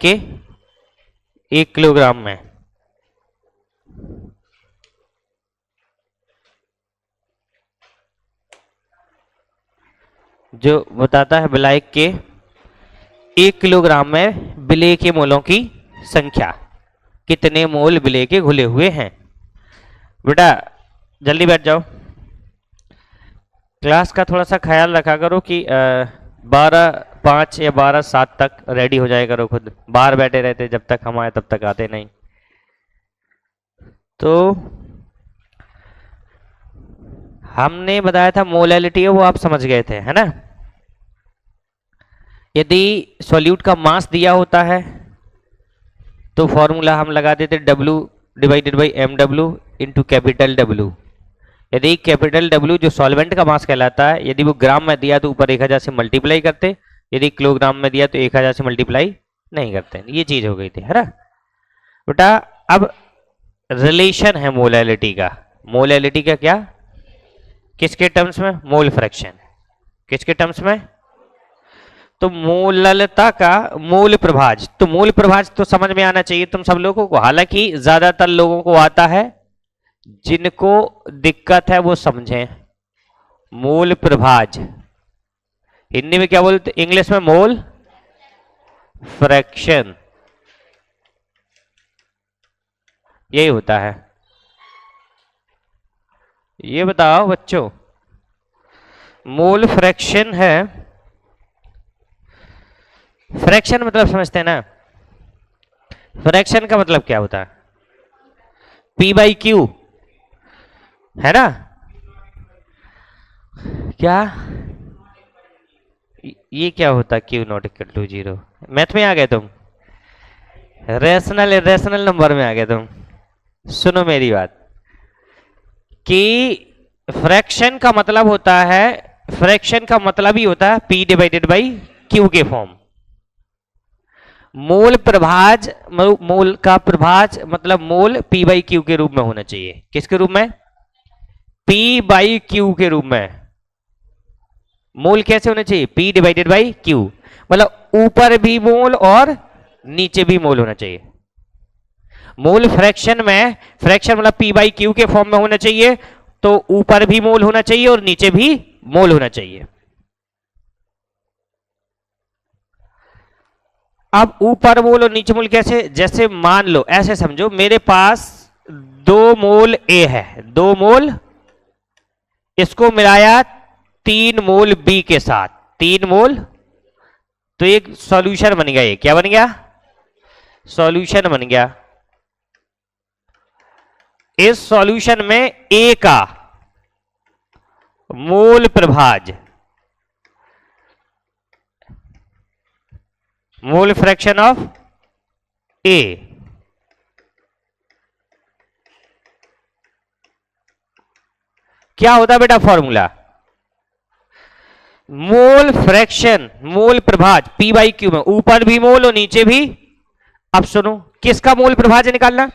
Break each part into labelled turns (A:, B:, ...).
A: के 1 किलोग्राम में। जो बताता है विलायक के 1 किलोग्राम में विलेय के मोलों की संख्या, कितने मोल विलेय के घुले हुए हैं। बेटा जल्दी बैठ जाओ, क्लास का थोड़ा सा ख्याल रखा करो कि 12:05 या 12:07 तक रेडी हो जाया करो। खुद बाहर बैठे रहते जब तक हम आए तब तक आते नहीं। तो हमने बताया था मोलैलिटी है, वो आप समझ गए थे, है ना। यदि सॉल्यूट का मास दिया होता है तो फॉर्मूला हम लगा देते W divided by MW into capital W। यदि कैपिटल W जो सॉल्वेंट का मास कहलाता है, यदि वो ग्राम में दिया तो ऊपर 1000 से मल्टीप्लाई करते, यदि किलोग्राम में दिया तो 1000 से मल्टीप्लाई नहीं करते। ये चीज हो गई थी, है ना बेटा। अब रिलेशन है मोलैलिटी का। मोलैलिटी का क्या, किसके टर्म्स में, मोल फ्रैक्शन। किसके टर्म्स में, तो मोललता का मोल प्रभाज। तो मोल प्रभाज तो समझ में आना चाहिए तुम सब लोगों को, हालांकि ज्यादातर लोगों को आता है, जिनको दिक्कत है वो समझें। मोल प्रभाज हिंदी में क्या बोलते, इंग्लिश में मोल फ्रैक्शन, यही होता है। ये बताओ बच्चों, मोल फ्रैक्शन है, फ्रैक्शन मतलब समझते हैं ना, फ्रैक्शन का मतलब क्या होता है, P/Q, है ना। क्या ये क्या होता है, Q not equal to 0। Math में आ गए तुम, रेशनल नंबर में आ गए तुम। सुनो मेरी बात कि फ्रैक्शन का मतलब होता है, फ्रैक्शन का मतलब ही होता है P डिवाइडेड बाई Q के फॉर्म। मोल प्रभाज, मोल का प्रभाज मतलब मोल P/Q के रूप में होना चाहिए। किसके रूप में, P/Q के रूप में। मोल कैसे होना चाहिए, P डिवाइडेड बाई Q, मतलब ऊपर भी मोल और नीचे भी मोल होना चाहिए। मोल फ्रैक्शन में, फ्रैक्शन मतलब P/Q के फॉर्म में होना चाहिए, तो ऊपर भी मोल होना चाहिए और नीचे भी मोल होना चाहिए। अब ऊपर मोल और नीचे मोल कैसे, जैसे मान लो ऐसे समझो मेरे पास 2 मोल A है, 2 मोल, इसको मिलाया 3 मोल B के साथ, 3 मोल, तो एक सॉल्यूशन बन गया। ये क्या बन गया, सॉल्यूशन बन गया। इस सॉल्यूशन में A का मोल प्रभाज, मोल फ्रैक्शन ऑफ A, क्या होता बेटा फॉर्मूला, मोल फ्रैक्शन, मोल प्रभाज P/Q में ऊपर भी मोल और नीचे भी। अब सुनो, किसका मोल प्रभाज निकालना,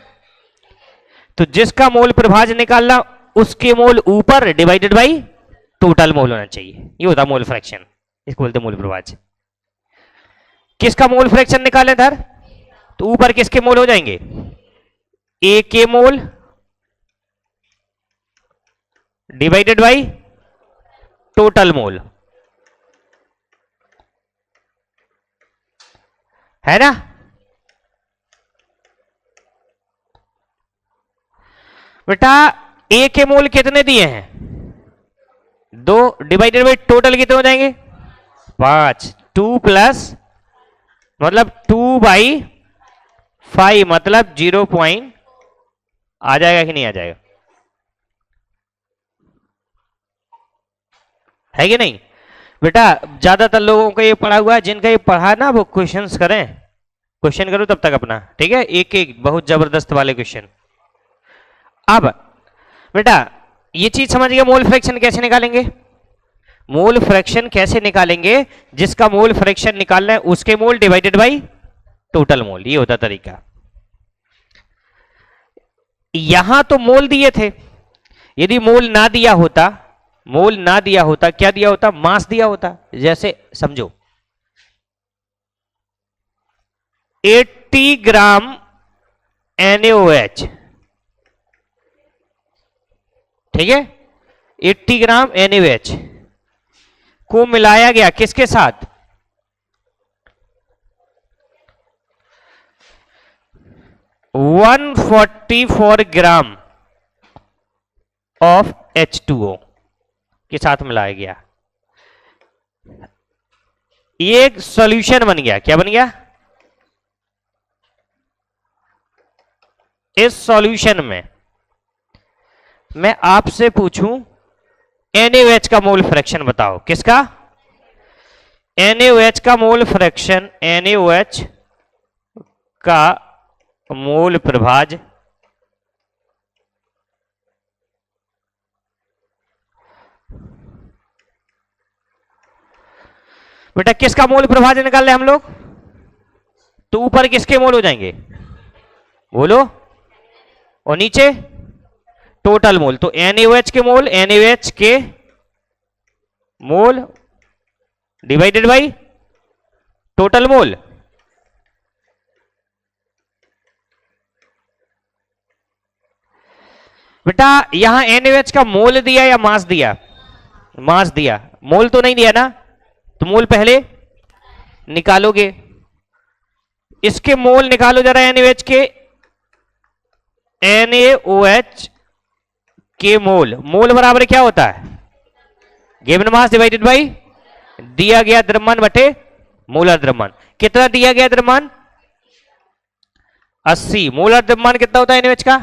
A: तो जिसका मोल प्रभाज निकालना उसके मोल ऊपर डिवाइडेड बाई टोटल मोल होना चाहिए। ये होता मोल फ्रैक्शन, इसको बोलते मोल प्रभाज। किसका मोल फ्रैक्शन निकाले इधर, तो ऊपर किसके मोल हो जाएंगे, A के मोल डिवाइडेड बाई टोटल मोल, है ना। बेटा A के मोल कितने दिए हैं, 2 डिवाइडेड बाई टोटल कितने हो जाएंगे, 5। 2 प्लस मतलब 2/5 मतलब 0 पॉइंट आ जाएगा कि नहीं आ जाएगा, है कि नहीं बेटा। ज्यादातर लोगों को ये पढ़ा हुआ है, जिनका ये पढ़ा ना वो क्वेश्चंस करें, क्वेश्चन करो तब तक अपना, ठीक है, एक एक बहुत जबरदस्त वाले क्वेश्चन। अब बेटा ये चीज समझ गया, मोल फ्रैक्शन कैसे निकालेंगे, मोल फ्रैक्शन कैसे निकालेंगे, जिसका मोल फ्रैक्शन निकालना है उसके मोल डिवाइडेड बाई टोटल मोल, ये होता तरीका। यहां तो मोल दिए थे, यदि मोल ना दिया होता, मोल ना दिया होता, क्या दिया होता, मास दिया होता। जैसे समझो 80 ग्राम NaOH, ठीक है, 80 ग्राम NaOH को मिलाया गया किसके साथ? 144 ग्राम ऑफ H2O के साथ मिलाया गया। ये एक सॉल्यूशन बन गया। क्या बन गया? इस सॉल्यूशन में मैं आपसे पूछूं NaOH का मोल फ्रैक्शन बताओ। किसका? NaOH का मोल फ्रैक्शन, NaOH का मोल प्रभाज बेटा किसका मोल प्रभाज निकाल ले हम लोग? तो ऊपर किसके मोल हो जाएंगे बोलो, और नीचे टोटल मोल। तो NaOH के मोल, NaOH के मोल डिवाइडेड बाई टोटल मोल। बेटा यहां NaOH का मोल दिया या मास दिया? मास दिया, मोल तो नहीं दिया ना, तो मोल पहले निकालोगे। इसके मोल निकालो जरा NaOH के। NaOH के मोल, मोल बराबर क्या होता है? गिवन मास डिवाइडेड बाई दिया गया द्रव्यमान बटे मोलर द्रव्यमान। कितना दिया गया द्रव्यमान? 80। मोलर द्रव्यमान कितना होता है NaOH का?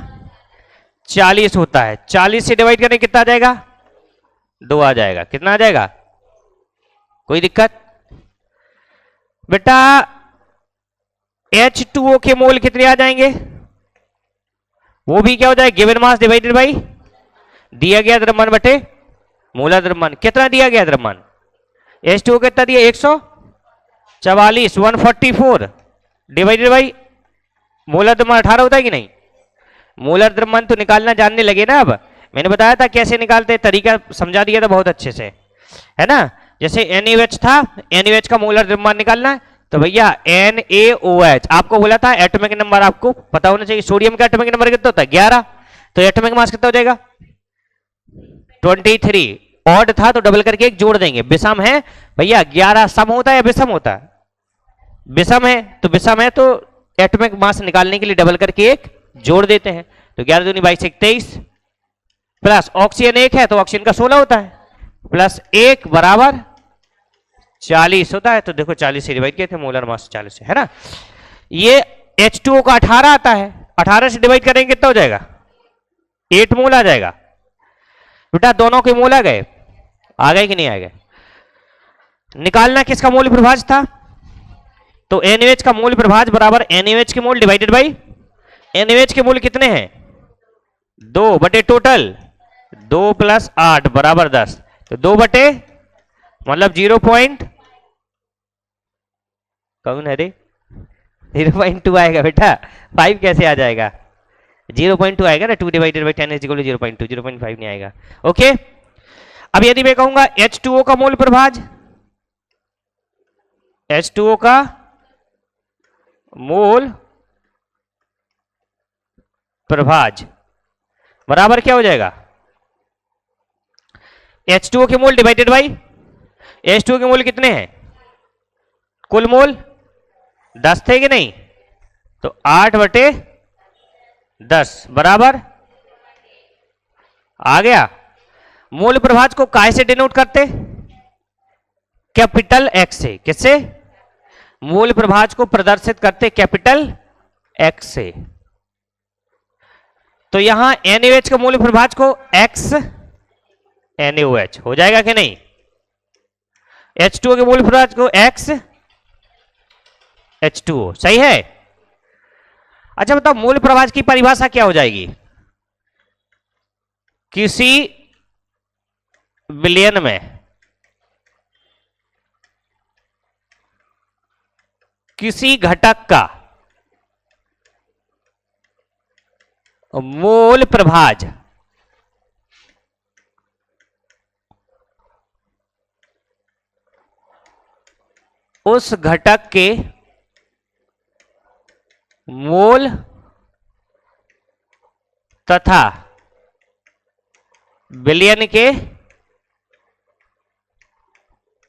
A: 40 होता है। 40 से डिवाइड करने कितना आ जाएगा? 2 आ जाएगा। कितना आ जाएगा? कोई दिक्कत? बेटा H2O के मोल कितने आ जाएंगे? वो भी क्या हो जाएगा? गिवन मास डिवाइडेड बाई दिया गया द्रव्यमान बटे मोलर द्रव्यमान। कितना दिया गया द्रव्यमान? H2O कितना दिया? 144, 144 डिवाइडेड बाई मोलर द्रव्यमान 18 होता है कि नहीं? मोलर द्रव्यमान तो निकालना जानने लगे ना। अब मैंने बताया था कैसे निकालते, तरीका समझा दिया था बहुत अच्छे से, है ना। जैसे NaOH था, NaOH का मोलर द्रव्यमान निकालना है, तो भैया NaOH आपको बोला था एटॉमिक नंबर आपको पता होना चाहिए। सोडियम का एटॉमिक नंबर कितना होता है? 11। तो एटॉमिक मास कितना हो जाएगा? 23। ऑड था तो डबल करके एक जोड़ देंगे। विषम है भैया, 11 सम होता है या विषम होता है? विषम है, तो विषम है तो एटॉमिक मास निकालने के लिए डबल करके एक जोड़ देते हैं। तो 11 दूनी 22 23 प्लस ऑक्सीजन 1 है तो ऑक्सीजन का 16 होता है, प्लस 1 बराबर 40 होता है। तो देखो 40 से डिवाइड किए थे, मोलर मास 40 से, है ना। ये H2O का 18 आता है, 18 से डिवाइड करेंगे कितना हो जाएगा? 8 मोल आ जाएगा। बेटा दोनों के मोल आ गए? आ गए कि नहीं आ गए? निकालना किसका मोल प्रभाज था? तो NaOH का मोल प्रभाज बराबर NaOH के मोल डिवाइडेड बाई NaOH के मोल कितने हैं? 2 बटे टोटल 2 प्लस 8 बराबर 10। तो 2 बटे मतलब 0. कौन है रे? 0.2 आएगा बेटा, 5 कैसे आ जाएगा? 0.2 आएगा ना। 2 divided by 10 is equal to 0.2, 0.5 नहीं आएगा। ओके। अब यदि मैं कहूंगा H2O का मोल प्रभाज, H2O का मोल प्रभाज बराबर क्या हो जाएगा? H2O के मोल डिवाइडेड बाई H2O के मोल कितने हैं? कुल मोल 10 थे कि नहीं? तो 8 बटे 10 बराबर आ गया। मोल प्रभाज को काय से डिनोट करते? कैपिटल X से। किससे? मोल प्रभाज को प्रदर्शित करते कैपिटल X से। तो यहां NaOH का मोल प्रभाज को X NaOH हो जाएगा कि नहीं? H2O के मोल प्रभाज को X H2O, सही है। अच्छा बताओ मोल प्रभाज की परिभाषा क्या हो जाएगी? किसी विलयन में किसी घटक का मोल प्रभाज उस घटक के मोल तथा बिलियन के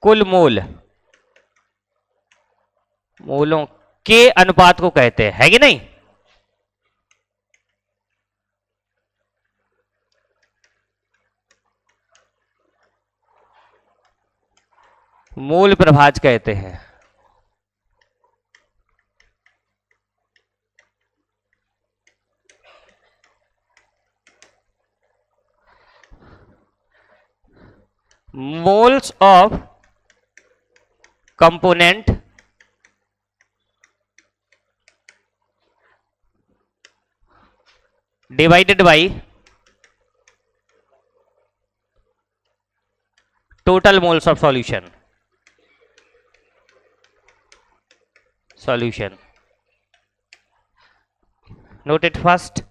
A: कुल मोल, मोलों के अनुपात को कहते हैं, है कि नहीं? मूल प्रभाज कहते हैं। moles of component divided by total moles of solution, note it first,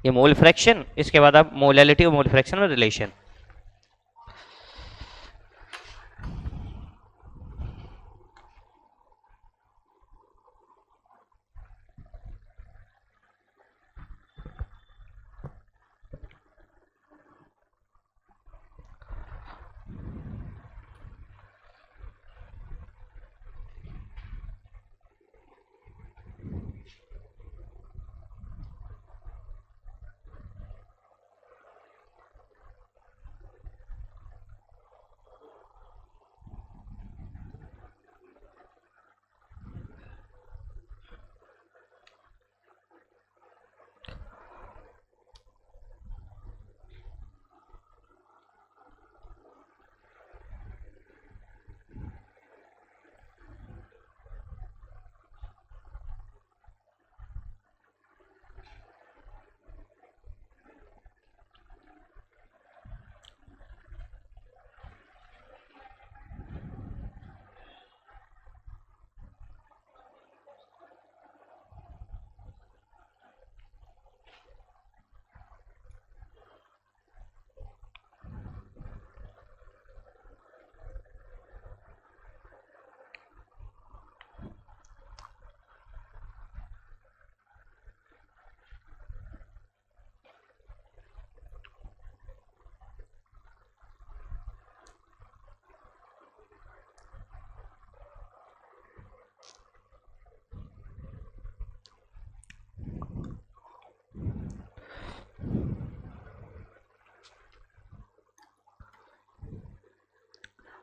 A: ये मोल फ्रैक्शन, इसके बाद आप मोलैलिटी और मोल फ्रैक्शन और रिलेशन।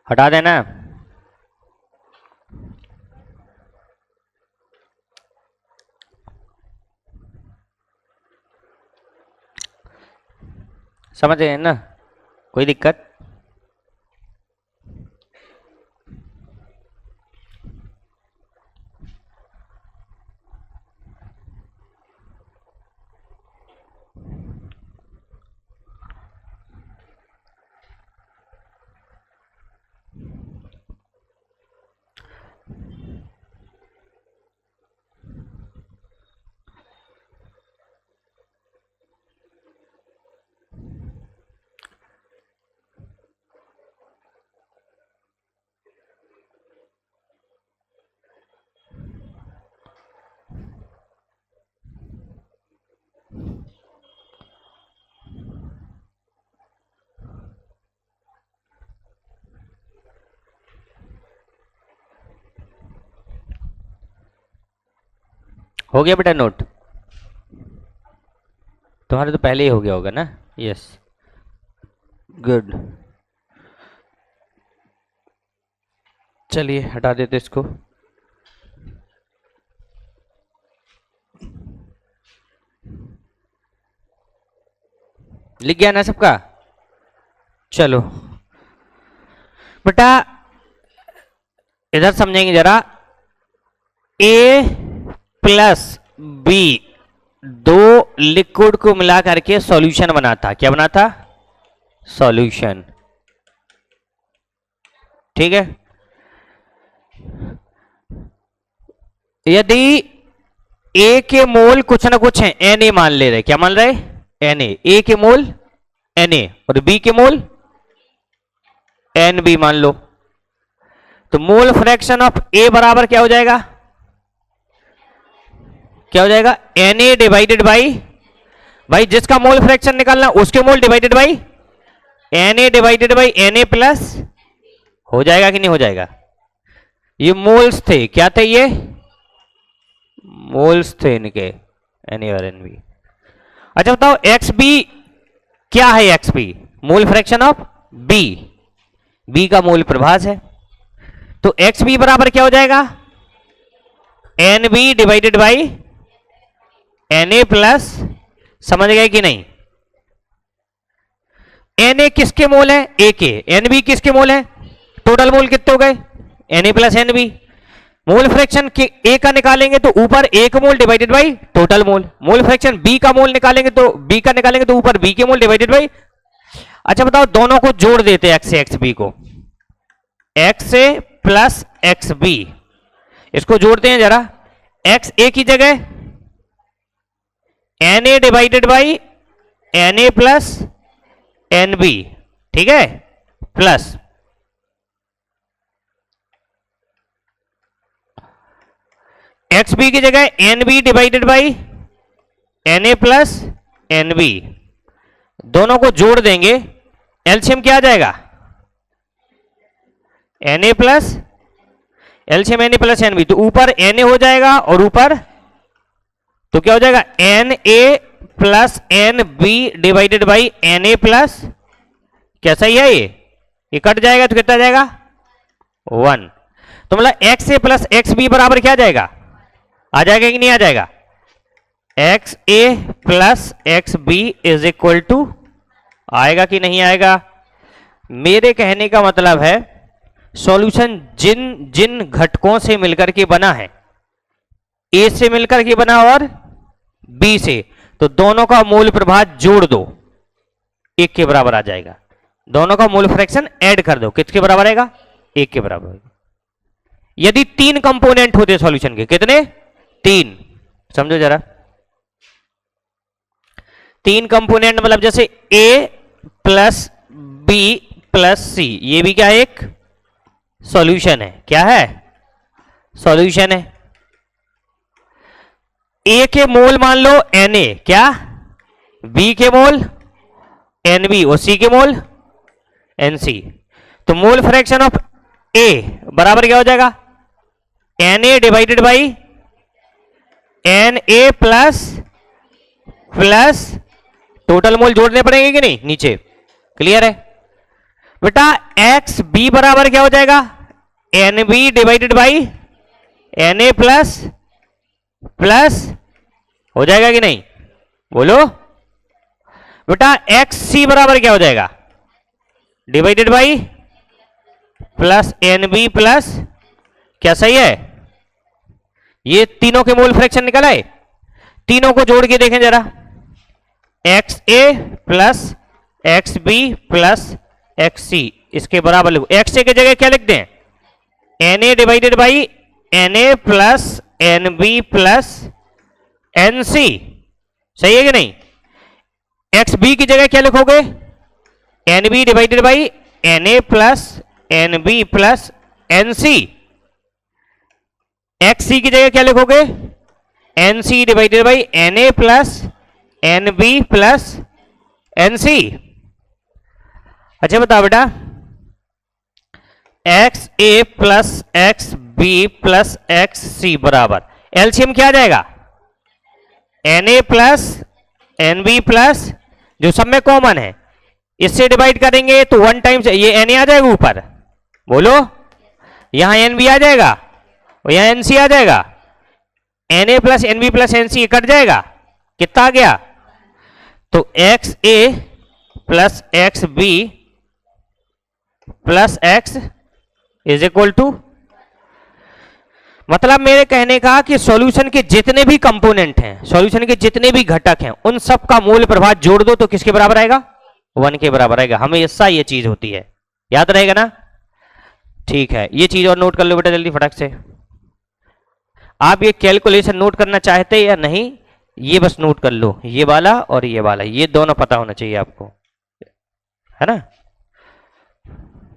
A: हटा देना। समझ गए ना? कोई दिक्कत? हो गया बेटा नोट? तुम्हारे तो पहले ही हो गया होगा ना? Yes, good. चलिए हटा देते इसको। लिख गया ना सबका? चलो बेटा इधर समझेंगे जरा। ए प्लस बी दो लिक्विड को मिला करके सॉल्यूशन बनाता। क्या बनाता? सॉल्यूशन। ठीक है। यदि ए के मोल कुछ ना कुछ है, एन ए मान ले रहे। क्या मान रहे? एन ए के मोल एन ए और बी के मोल एन बी मान लो, तो मोल फ्रैक्शन ऑफ ए बराबर क्या हो जाएगा? क्या हो जाएगा, Na डिवाइडेड बाई, भाई जिसका मोल फ्रैक्शन निकालना उसके मोल divided by Na divided by Na plus, हो जाएगा कि नहीं हो जाएगा। ये मोल्स थे, क्या थे ये, मोल्स थे इनके, Na और Nb। अच्छा बताओ XB क्या है, XB mole fraction of B, B का मोल प्रभास है, तो XB बराबर क्या हो जाएगा, NB divided by Na plus, समझ गए कि नहीं। Na किसके मोल है, A के, Nb किसके मोल है, टोटल मोल कितने हो गए, Na plus Nb। Mole fraction के A का निकालेंगे तो ऊपर A का मोल divided by total mole, mole fraction B का मोल निकालेंगे तो B का निकालेंगे तो ऊपर B के मोल डिवाइडेड बाई। अच्छा बताओ दोनों को जोड़ देते हैं, X से XB को, X से प्लस XB, इसको जोड़ते हैं जरा, X A की जगह Na divided by Na plus Nb, ठीक है, प्लस XB की जगह Nb divided by Na plus Nb, दोनों को जोड़ देंगे, एलसीएम क्या आ जाएगा, Na plus, LCM Na plus Nb, तो ऊपर Na हो जाएगा और ऊपर तो क्या हो जाएगा, Na plus Nb divided by Na plus, क्या सही है ये कट जाएगा तो कितना जाएगा 1, तो मतलब एक्स ए प्लस एक्स बी बराबर क्या आ जाएगा, आ जाएगा कि नहीं आ जाएगा, x A plus x b is equal to, आएगा कि नहीं आएगा। मेरे कहने का मतलब है सॉल्यूशन जिन जिन घटकों से मिलकर के बना है, ए से मिलकर के बना और बी से, तो दोनों का मूल प्रभाव जोड़ दो, एक के बराबर आ जाएगा, दोनों का मूल फ्रैक्शन ऐड कर दो, किसके बराबर आएगा, एक के बराबर आएगा। यदि तीन कंपोनेंट होते सॉल्यूशन के, कितने, तीन, समझो जरा, तीन कंपोनेंट मतलब जैसे ए प्लस बी प्लस सी, ये भी क्या है, एक सॉल्यूशन है, क्या है, सॉल्यूशन है। ए के मोल मान लो Na, क्या, बी के मोल Nb और सी के मोल Nc, तो मोल फ्रैक्शन ऑफ ए बराबर क्या हो जाएगा, Na divided by Na plus plus total mole जोड़ने पड़ेंगे कि नहीं नीचे, क्लियर है बेटा। एक्स बी बराबर क्या हो जाएगा, Nb divided by Na plus plus, हो जाएगा कि नहीं, बोलो बेटा। एक्स सी बराबर क्या हो जाएगा, divided by plus Nb plus, क्या सही है, ये तीनों के मोल फ्रैक्शन निकल आए, तीनों को जोड़ के देखें जरा, एक्स ए plus x B plus X C, इसके बराबर लिखो, एक्स ए की जगह क्या लिखते हैं, Na divided by Na plus Nb plus Nc, सही है कि नहीं। एक्स बी की जगह क्या लिखोगे, Nb divided by Na plus Nb plus Nc, X C की जगह क्या लिखोगे, Nc divided by Na plus Nb plus Nc। अच्छा बताओ बेटा, एक्स ए plus x B plus X C बराबर एलसीएम क्या आ जाएगा, Na प्लस Nb प्लस, जो सब में कॉमन है, इससे डिवाइड करेंगे तो वन टाइम्स ये Na आ जाएगा ऊपर, बोलो, यहां Nb आ जाएगा और यहां Nc आ जाएगा, Na plus Nb plus Nc cut जाएगा, कितना आ गया, तो x A plus x B plus x is equal to, मतलब मेरे कहने का कि सॉल्यूशन के जितने भी कंपोनेंट हैं, सॉल्यूशन के जितने भी घटक हैं, उन सब का मूल प्रभाव जोड़ दो तो किसके बराबर आएगा, 1 के बराबर आएगा, हमेशा ये चीज होती है, याद रहेगा ना। ठीक है, ये चीज और नोट कर लो बेटा जल्दी फटाक से। आप ये कैलकुलेशन नोट करना चाहते या नहीं, ये बस नोट कर लो, ये वाला और ये वाला, ये दोनों पता होना चाहिए आपको, है ना।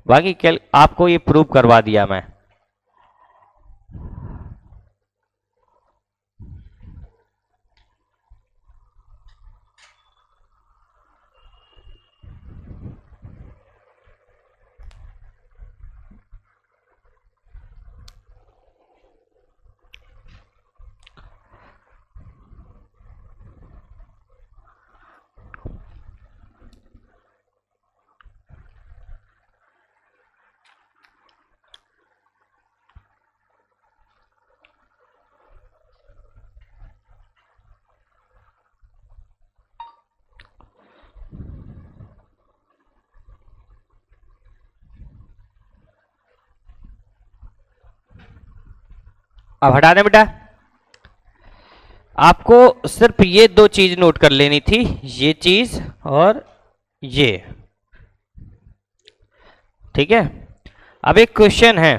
A: बाकी आपको ये प्रूव करवा दिया मैं। अब हटा दें बेटा। आपको सिर्फ ये दो चीज नोट कर लेनी थी, ये चीज और ये, ठीक है। अब एक क्वेश्चन है,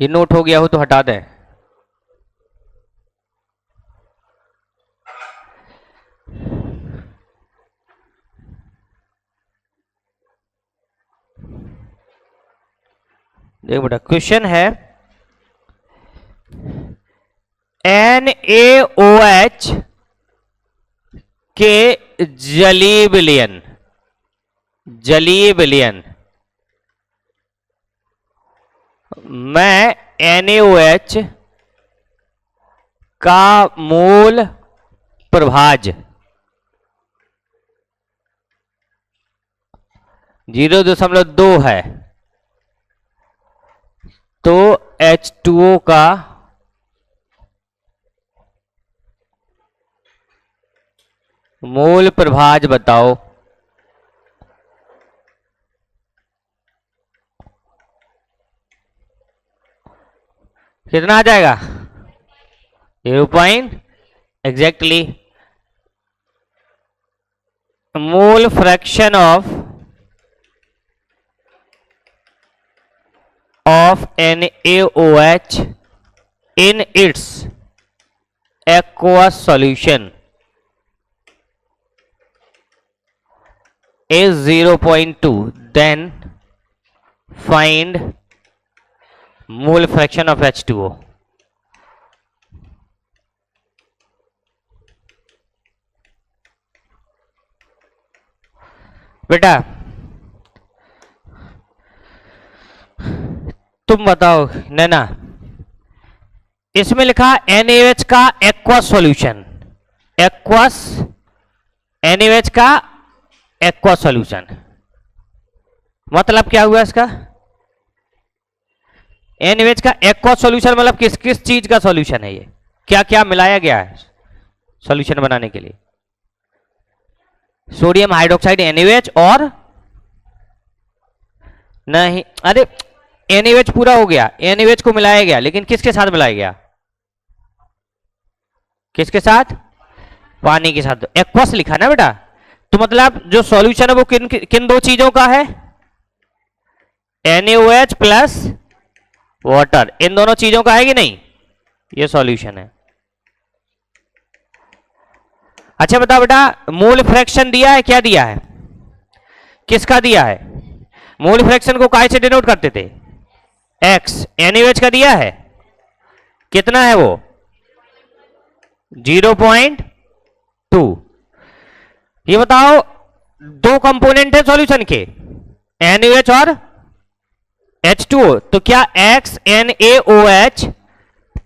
A: ये नोट हो गया हो तो हटा दें। देखो बेटा, क्वेश्चन है NaOH के जलीय विलयन मैं NaOH का मूल प्रभाज 0.2 है, तो H2O का मूल प्रभाज बताओ। कितना आ जाएगा? 0. Exactly mole fraction of NaOH in its aqueous solution is 0.2. Then find mole fraction of H2O. बेटा तुम बताओ नैना, इसमें लिखा NaOH का एक्वस सॉल्यूशन, NaOH का एक्वस सॉल्यूशन, मतलब क्या हुआ इसका? NaOH का एक्वस सॉल्यूशन मतलब किस किस चीज का सॉल्यूशन है? ये क्या क्या मिलाया गया है सॉल्यूशन बनाने के लिए? सोडियम हाइड्रोक्साइड NaOH और नहीं, अरे NaOH पूरा हो गया, NaOH को मिलाया गया, लेकिन किसके साथ मिलाया गया? किसके साथ? पानी के साथ। एक्वस लिखा ना बेटा, तो मतलब जो सॉल्यूशन है वो किन किन दो चीजों का है? NaOH प्लस वाटर, इन दोनों चीजों का है कि नहीं? ये सॉल्यूशन है। अच्छा बताओ बेटा, मोल फ्रैक्शन दिया है, क्या दिया है, किसका दिया है? मोल फ्रैक्शन को काय से डिनोट करते थे? X। NaOH का दिया है, कितना है वो? 0.2। ये बताओ, दो कंपोनेंट है सॉल्यूशन के, NaOH और H2O, तो क्या XNaOH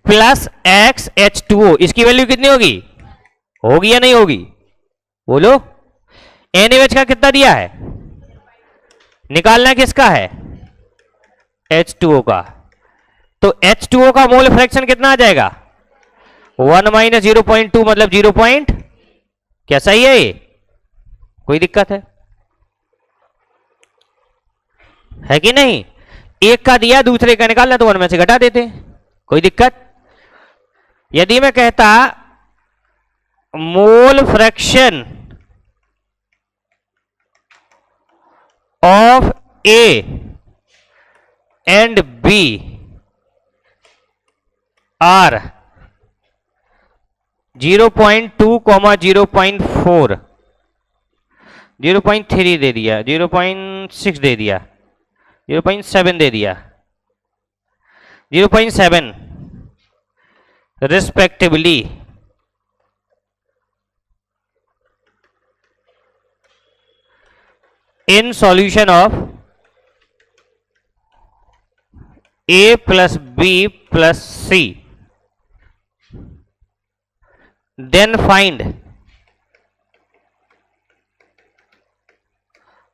A: प्लस XH2O इसकी वैल्यू कितनी होगी? होगी या नहीं होगी? बोलो। NaOH का कितना दिया है? निकालना किसका है? H2O का। तो H2O का मोल फ्रैक्शन कितना आ जाएगा? 1 माइनस 0.2 मतलब 0 पॉइंट, क्या सही है ये? कोई दिक्कत है कि नहीं? एक का दिया दूसरे का निकालना, तो 1 में से घटा देते, कोई दिक्कत? यदि मैं कहता mole fraction of A and B are 0.2, 0.4, 0.3 दे दिया, 0.6 दे दिया, 0.7 दे दिया, 0.7 respectively, in solution of A plus B plus C, then find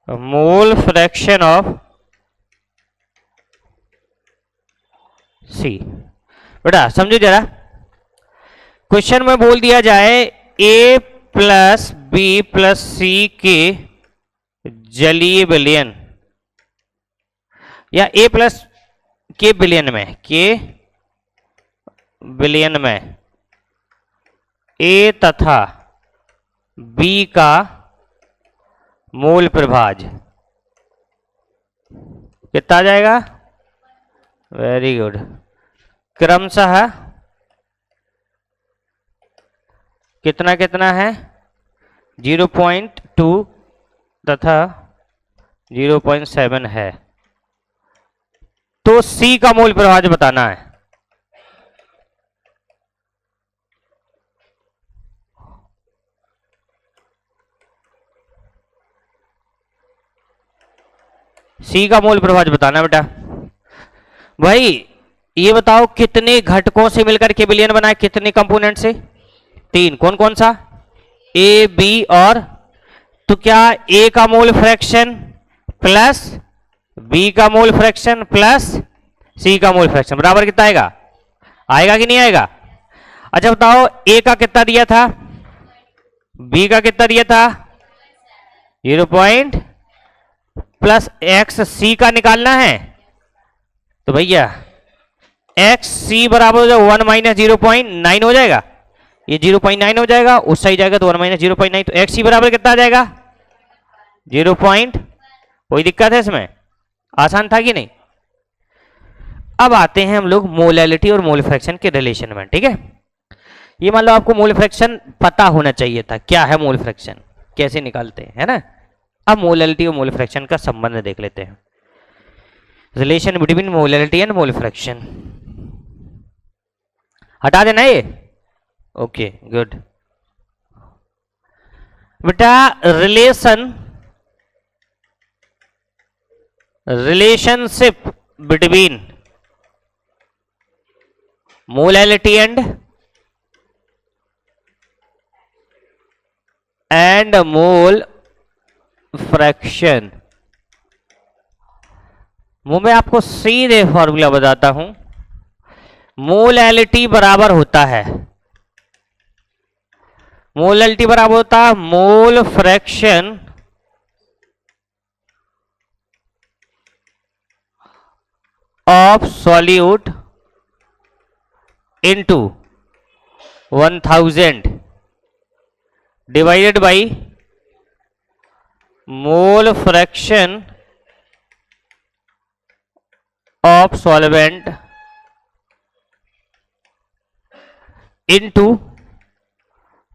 A: mole fraction of C। बेटा समझो जरा, क्वेश्चन में बोल दिया जाए A plus B plus C के जलीय विलयन, या A प्लस के बिलियन में ए तथा बी का मोल प्रभाज कितना आ जाएगा? Very good. क्रमशः कितना कितना है? 0.2 तथा 0.7 है। तो सी का मोल प्रभाज बताना है। सी का मोल प्रभाज बताना बेटा। भाई ये बताओ कितने घटकों से मिलकर के बिलियन बना है? कितने कंपोनेंट से? 3। कौन कौन सा? ए, बी और, तो क्या ए का मोल फ्रैक्शन प्लस बी का मोल फ्रैक्शन प्लस सी का मोल फ्रैक्शन बराबर कितना आएगा? आएगा कि नहीं आएगा? अच्छा बताओ ए का कितना दिया था, बी का कितना दिया था? 0 पॉइंट प्लस एक्स सी का निकालना है। तो भैया एक्स सी बराबर हो जाएगा 1 माइनस 0.9 हो जाएगा। ये 0.9 हो जाएगा, उस साइड जाएगा तो 1 माइनस 0.9, तो एक्स सी बराबर कितना आ जाएगा? 0 पॉइंट। कोई दिक्कत है इसमें? आसान था कि नहीं? अब आते हैं हम लोग मोलैलिटी और मोल फ्रैक्शन के रिलेशन में। ठीक है, ये मान लो आपको मोल फ्रैक्शन पता होना चाहिए था, क्या है मोल फ्रैक्शन, कैसे निकालते हैं, है ना। अब मोलैलिटी और मोल फ्रैक्शन का संबंध देख लेते हैं। Relation between molality and mole fraction. हटा देना ये। ओके गुड बेटा। Relationship between molality and mole fraction. मैं आपको सीधे फॉर्मूला बताता हूं। मोलैलिटी बराबर होता है, मोलैलिटी बराबर होता है मोल fraction of solute into 1000 divided by mole fraction of solvent into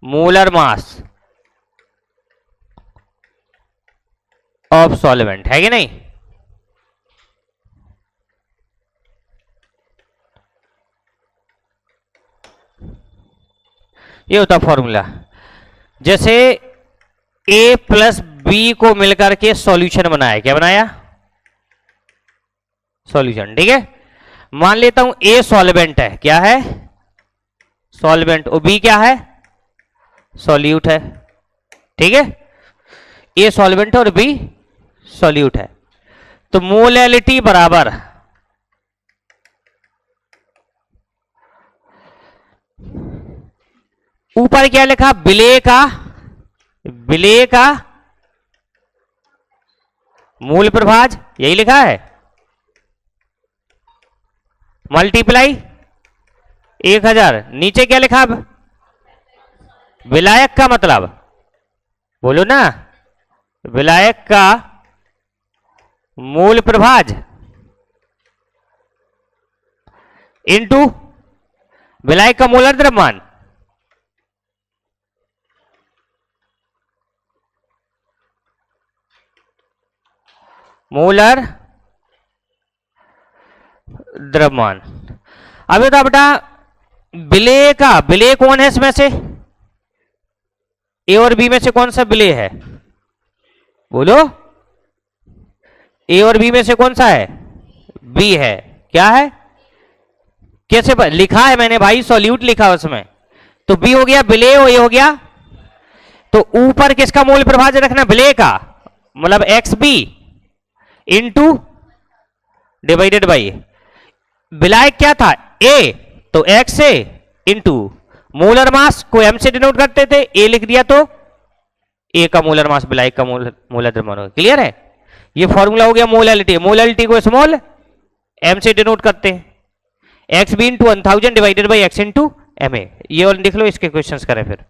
A: molar mass of solvent. है कि नहीं? ये होता फॉर्मूला। जैसे ए प्लस बी को मिलकर के सॉल्यूशन बनाया, क्या बनाया? सॉल्यूशन। ठीक है, मान लेता हूं ए सॉल्वेंट है, क्या है? सॉल्वेंट, और बी क्या है? सॉल्यूट है। ठीक है, ए सॉल्वेंट और बी सॉल्यूट है। तो मोलैलिटी बराबर ऊपर क्या लिखा? विलेय का मूल प्रभाज, यही लिखा है, मल्टीप्लाई 1000। नीचे क्या लिखा? अब विलायक का मतलब बोलो ना, विलायक का मूल प्रभाज इनटू विलायक का मोलर द्रव्यमान। मोलर द्रव्यमान। अब बता बेटा, विलेय कौन है इसमें से? ए और बी में से कौन सा विलेय है? बोलो, ए और बी में से कौन सा है? बी है। क्या है? कैसे लिखा है मैंने भाई? सॉल्यूट लिखा उसमें, तो बी हो गया विलेय और ए हो गया। तो ऊपर किसका मोल प्रभाज रखना? विलेय का, मतलब x b into divided by विलायक क्या था? ए, तो x a into molar mass को एम से डिनोट करते थे, ए लिख दिया तो ए का मोलर मास विलायक का मोलर द्रव्यमान। क्लियर है? ये फॉर्मूला हो गया मोलैलिटी। मोलैलिटी को स्मॉल एम से डिनोट करते हैं। X b into 1000 divided by x into m a, ये और लिख लो, इसके क्वेश्चंस करें फिर।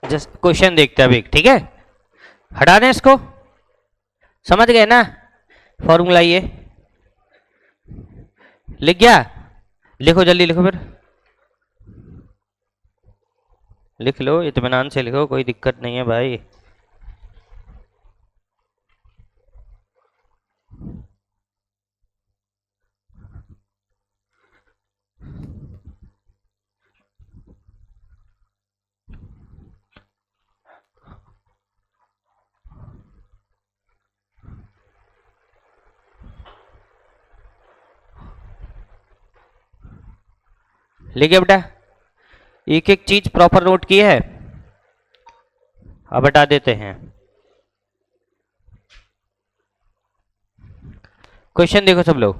A: जस्ट क्वेश्चन देखते हैं अभी, ठीक है, हटा दें इसको, समझ गए ना फॉर्मूला? ये लिख गया? लिखो जल्दी लिखो, फिर लिख लो, इत्मीनान से लिखो, कोई दिक्कत नहीं है भाई। लिखे बेटा? एक एक चीज प्रॉपर नोट की है? अब हटा देते हैं। क्वेश्चन देखो सब लोग।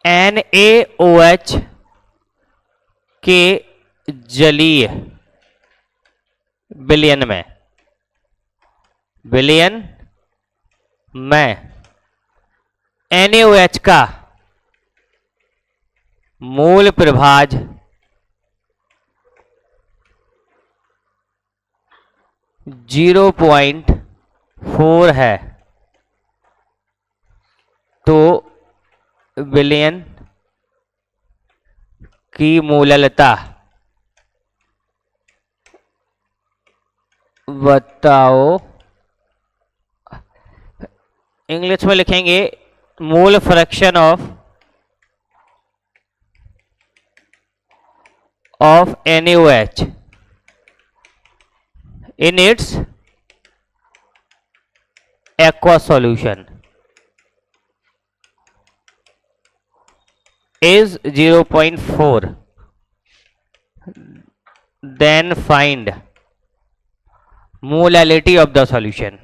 A: NaOH के जलीय बिलियन में NaOH का मूल प्रभाज 0.4 है, तो बिलियन की मोललता बताओ। इंग्लिश में लिखेंगे मोल fraction of NaOH in its aqueous solution is 0.4. Then find molality of the solution.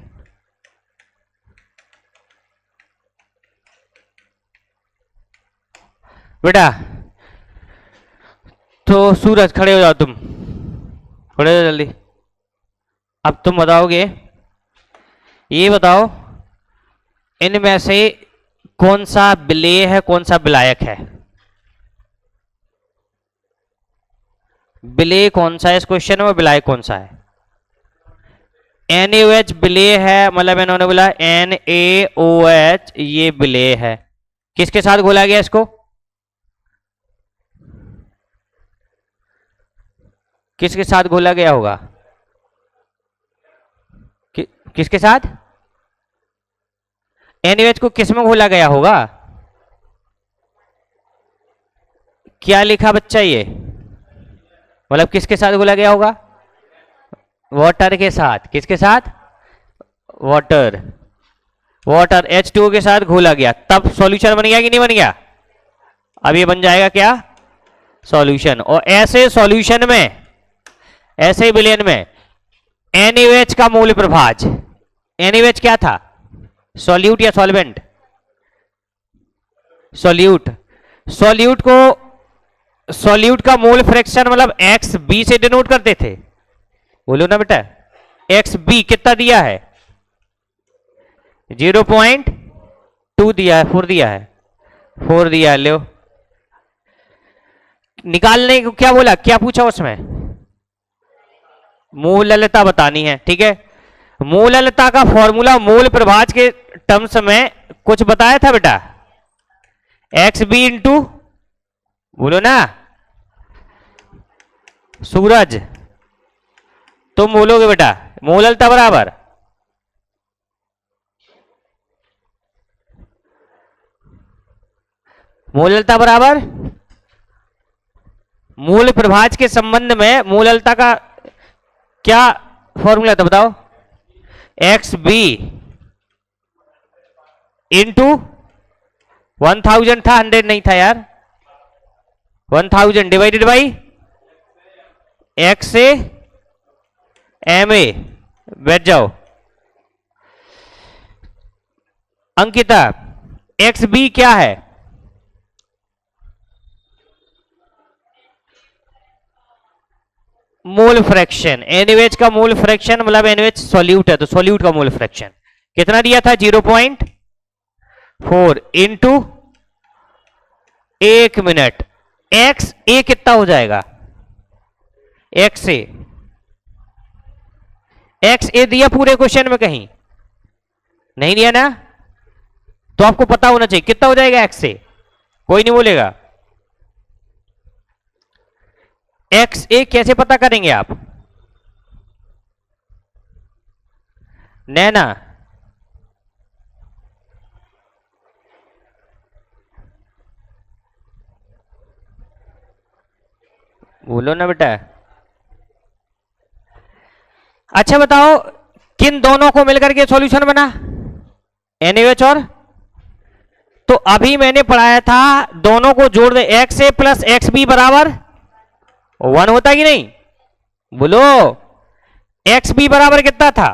A: बेटा तो सूरज खड़े हो जाओ, तुम खड़े हो जल्दी। अब तुम बताओगे, ये बताओ इनमें से कौन सा विलेय है, कौन सा विलायक है? विलेय कौन सा है इस क्वेश्चन में, विलायक कौन सा है? NaOH विलेय है, मतलब इन्होंने बोला NaOH ये विलेय है। किसके साथ घोला गया इसको? किसके साथ घोला गया होगा? किसके साथ? NaOH को किस में घोला गया होगा? क्या लिखा बच्चा ये, मतलब किसके साथ घोला गया होगा? वाटर के साथ। किसके साथ? वाटर। वाटर H2O के साथ घोला गया, तब सॉल्यूशन बन गया कि नहीं बन गया? अब ये बन जाएगा क्या? सॉल्यूशन। और ऐसे सॉल्यूशन में, ऐसे विलयन में NaOH का मूल प्रभाज, NaOH क्या था? सॉल्यूट या सॉल्वेंट? सॉल्यूट। सॉल्यूट को, सॉल्यूट का मोल फ्रैक्शन मतलब XB से डिनोट करते थे, बोलो ना बेटा। XB कितना दिया है? 0.2 दिया है, 4 दिया है, 4 दिया है। लो निकालने को क्या बोला, क्या पूछा उसमें? मोललता बतानी है, ठीक है। मोललता का फॉर्मूला मोल प्रभाज के टर्म्स में कुछ बताया था बेटा? एक्स बी इंटू, बोलो ना, सूरज। तुम बोलोगे बेटा मोललता बराबर, मोललता बराबर मूल प्रभाज के संबंध में मोललता का क्या फॉर्मूला था बताओ? एक्स बी इंटू 1000 था, 100 नहीं था यार, 1000 divided by x a m a. बैठ जाओ अंकिता, एक्स बी क्या है? Mole fraction. एनएच का मोल फ्रैक्शन मतलब एनएच सॉल्यूट है तो सॉल्यूट का मोल फ्रैक्शन कितना दिया था? 0.4 इंटू 1 मिनट। एक्स ए कितना हो जाएगा? एक्स ए दिया पूरे क्वेश्चन में? कहीं नहीं दिया ना, तो आपको पता होना चाहिए कितना हो जाएगा एक्स ए। कोई नहीं बोलेगा। एक्स ए कैसे पता करेंगे आप? नैना बोलो ना बेटा। अच्छा बताओ किन दोनों को मिलकर के सॉल्यूशन बना? एनएच और, तो अभी मैंने पढ़ाया था दोनों को जोड़ दे, एक्स ए प्लस एक्स बी बराबर 1 होता कि नहीं? बोलो एक्स बी बराबर कितना था?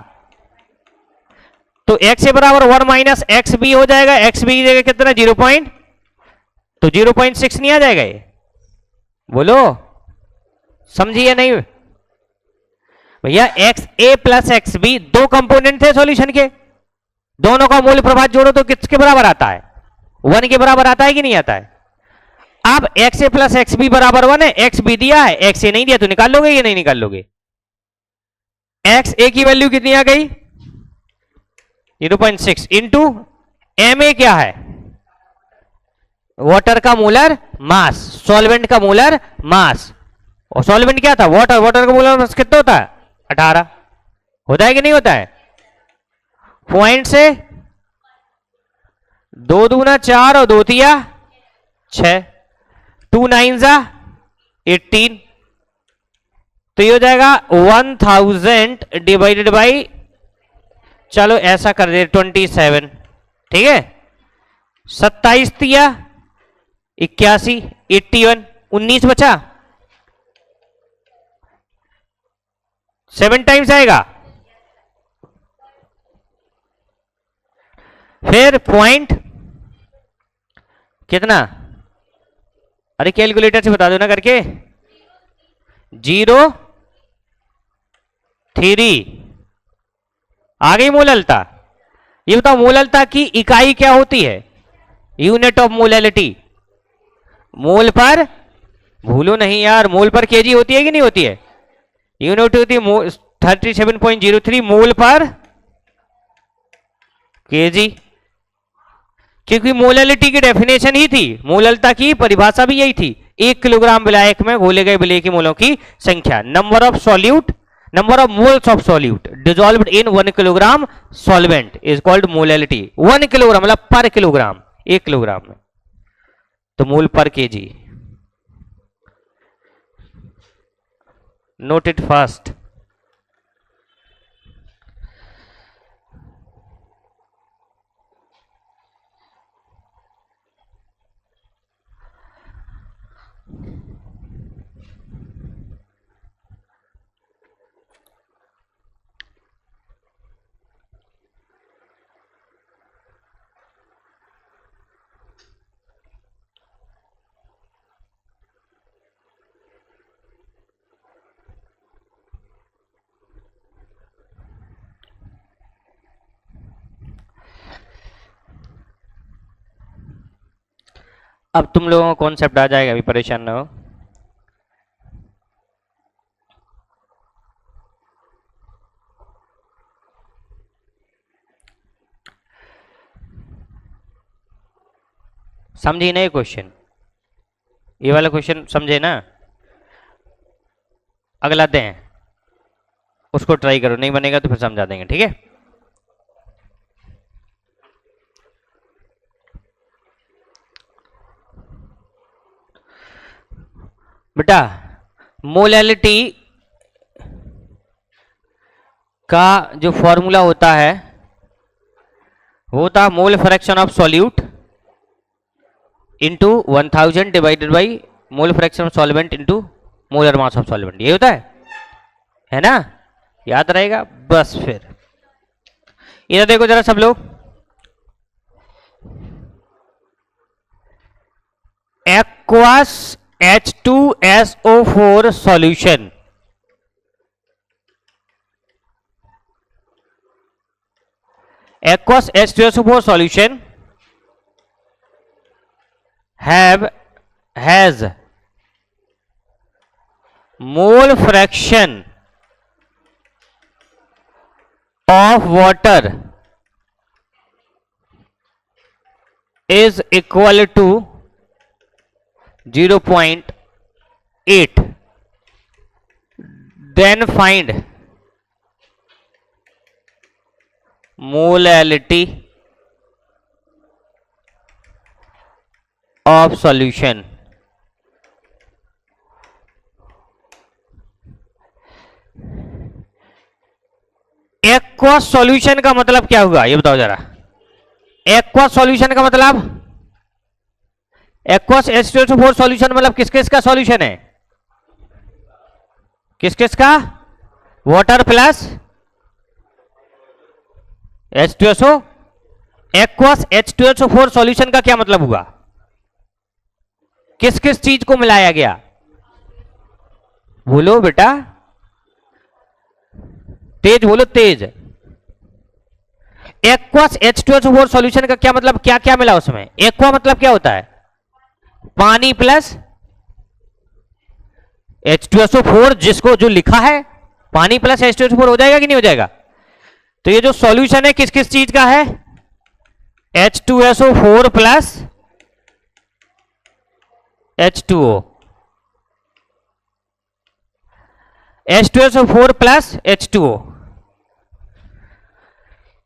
A: तो एक्स ए बराबर 1 माइनस एक्स बी हो जाएगा। एक्स बी की जगह कितना? 0 पॉइंट, तो 0.6 नहीं आ जाएगा ये? बोलो समझिए नहीं भैया? एक्स ए प्लस एक्स बी दो कंपोनेंट थे सॉल्यूशन के, दोनों का मूल प्रभाव जोड़ो तो किसके बराबर आता है? 1 के बराबर आता है कि नहीं आता है? अब एक्स ए प्लस एक्स बी बराबर 1 है, एक्स बी दिया है, एक्स ए नहीं दिया, तो निकाल लोगे या नहीं निकाल लोगे? एक्स ए की वैल्यू कितनी आ गई? 0.6 इंटू एम ए क्या है? वाटर का मोलर मास, सॉल्वेंट का मोलर मास। और सॉल्वेंट क्या था? वाटर। वाटर का मोलर मास कितना होता है? 18 होता है कि नहीं होता है? पॉइंट से 2 दूना 4 और 2 तिया 6, 2 9 जा 18, तो ये हो जाएगा 1000 डिवाइडेड बाई, चलो ऐसा कर दे 27, ठीक है? 27 तिया 81, 81, 19 बचा, 7 टाइम्स आएगा। फिर पॉइंट कितना? अरे कैलकुलेटर से बता दो ना करके। 0.3 आ गई मोललता। ये बताओ मोललता की इकाई क्या होती है? Unit of molality. मोल पर, भूलो नहीं यार, मोल पर केजी होती है कि नहीं होती है? यूनिट होती है 37.03 मोल पर केजी, क्योंकि मोलैलिटी की डेफिनेशन ही थी, मोललता की परिभाषा भी यही थी, 1 किलोग्राम विलायक में घोले गए विलेय के मोलों की संख्या। Number of solute, number of moles of solute dissolved in 1 kilogram solvent is called molality. 1 kilogram मतलब पर किलोग्राम, 1 किलोग्राम में, तो मोल पर केजी। Note it fast. अब तुम लोगों को कॉन्सेप्ट आ जाएगा, अभी परेशान ना हो। समझे ना ये क्वेश्चन? ये वाला क्वेश्चन समझे ना? अगला दें, उसको ट्राई करो, नहीं बनेगा तो फिर समझा देंगे, ठीक है? बेटा मोलैलिटी का जो फॉर्मूला होता है वो होता है मोल fraction of solute into 1000 divided by mole fraction of solvent into molar mass of solvent. ये होता है ना? याद रहेगा बस। फिर इधर देखो जरा सब लोग, aqueous H2SO4 solution, aqueous H2SO4 solution has mole fraction of water is equal to 0.8. Then find molality of solution। Aqueous solution का मतलब क्या हुआ ये बताओ जरा। एक्वस सॉल्यूशन का मतलब, एक्वस H2SO4 सॉल्यूशन मतलब किस किस का सॉल्यूशन है? किस किस का? Water plus H2SO। Aqueous H2SO4 solution का क्या मतलब हुआ? किस किस चीज को मिलाया गया? बोलो बेटा, तेज बोलो तेज। एक्वस H2SO4 सॉल्यूशन का क्या मतलब, क्या क्या मिला उसमें? एक्वा मतलब क्या होता है? पानी प्लस H2SO4, जिसको जो लिखा है पानी प्लस H2SO4 हो जाएगा कि नहीं हो जाएगा? तो ये जो सॉल्यूशन है किस किस चीज का है? H2SO4 plus H2O, H2SO4 plus H2O।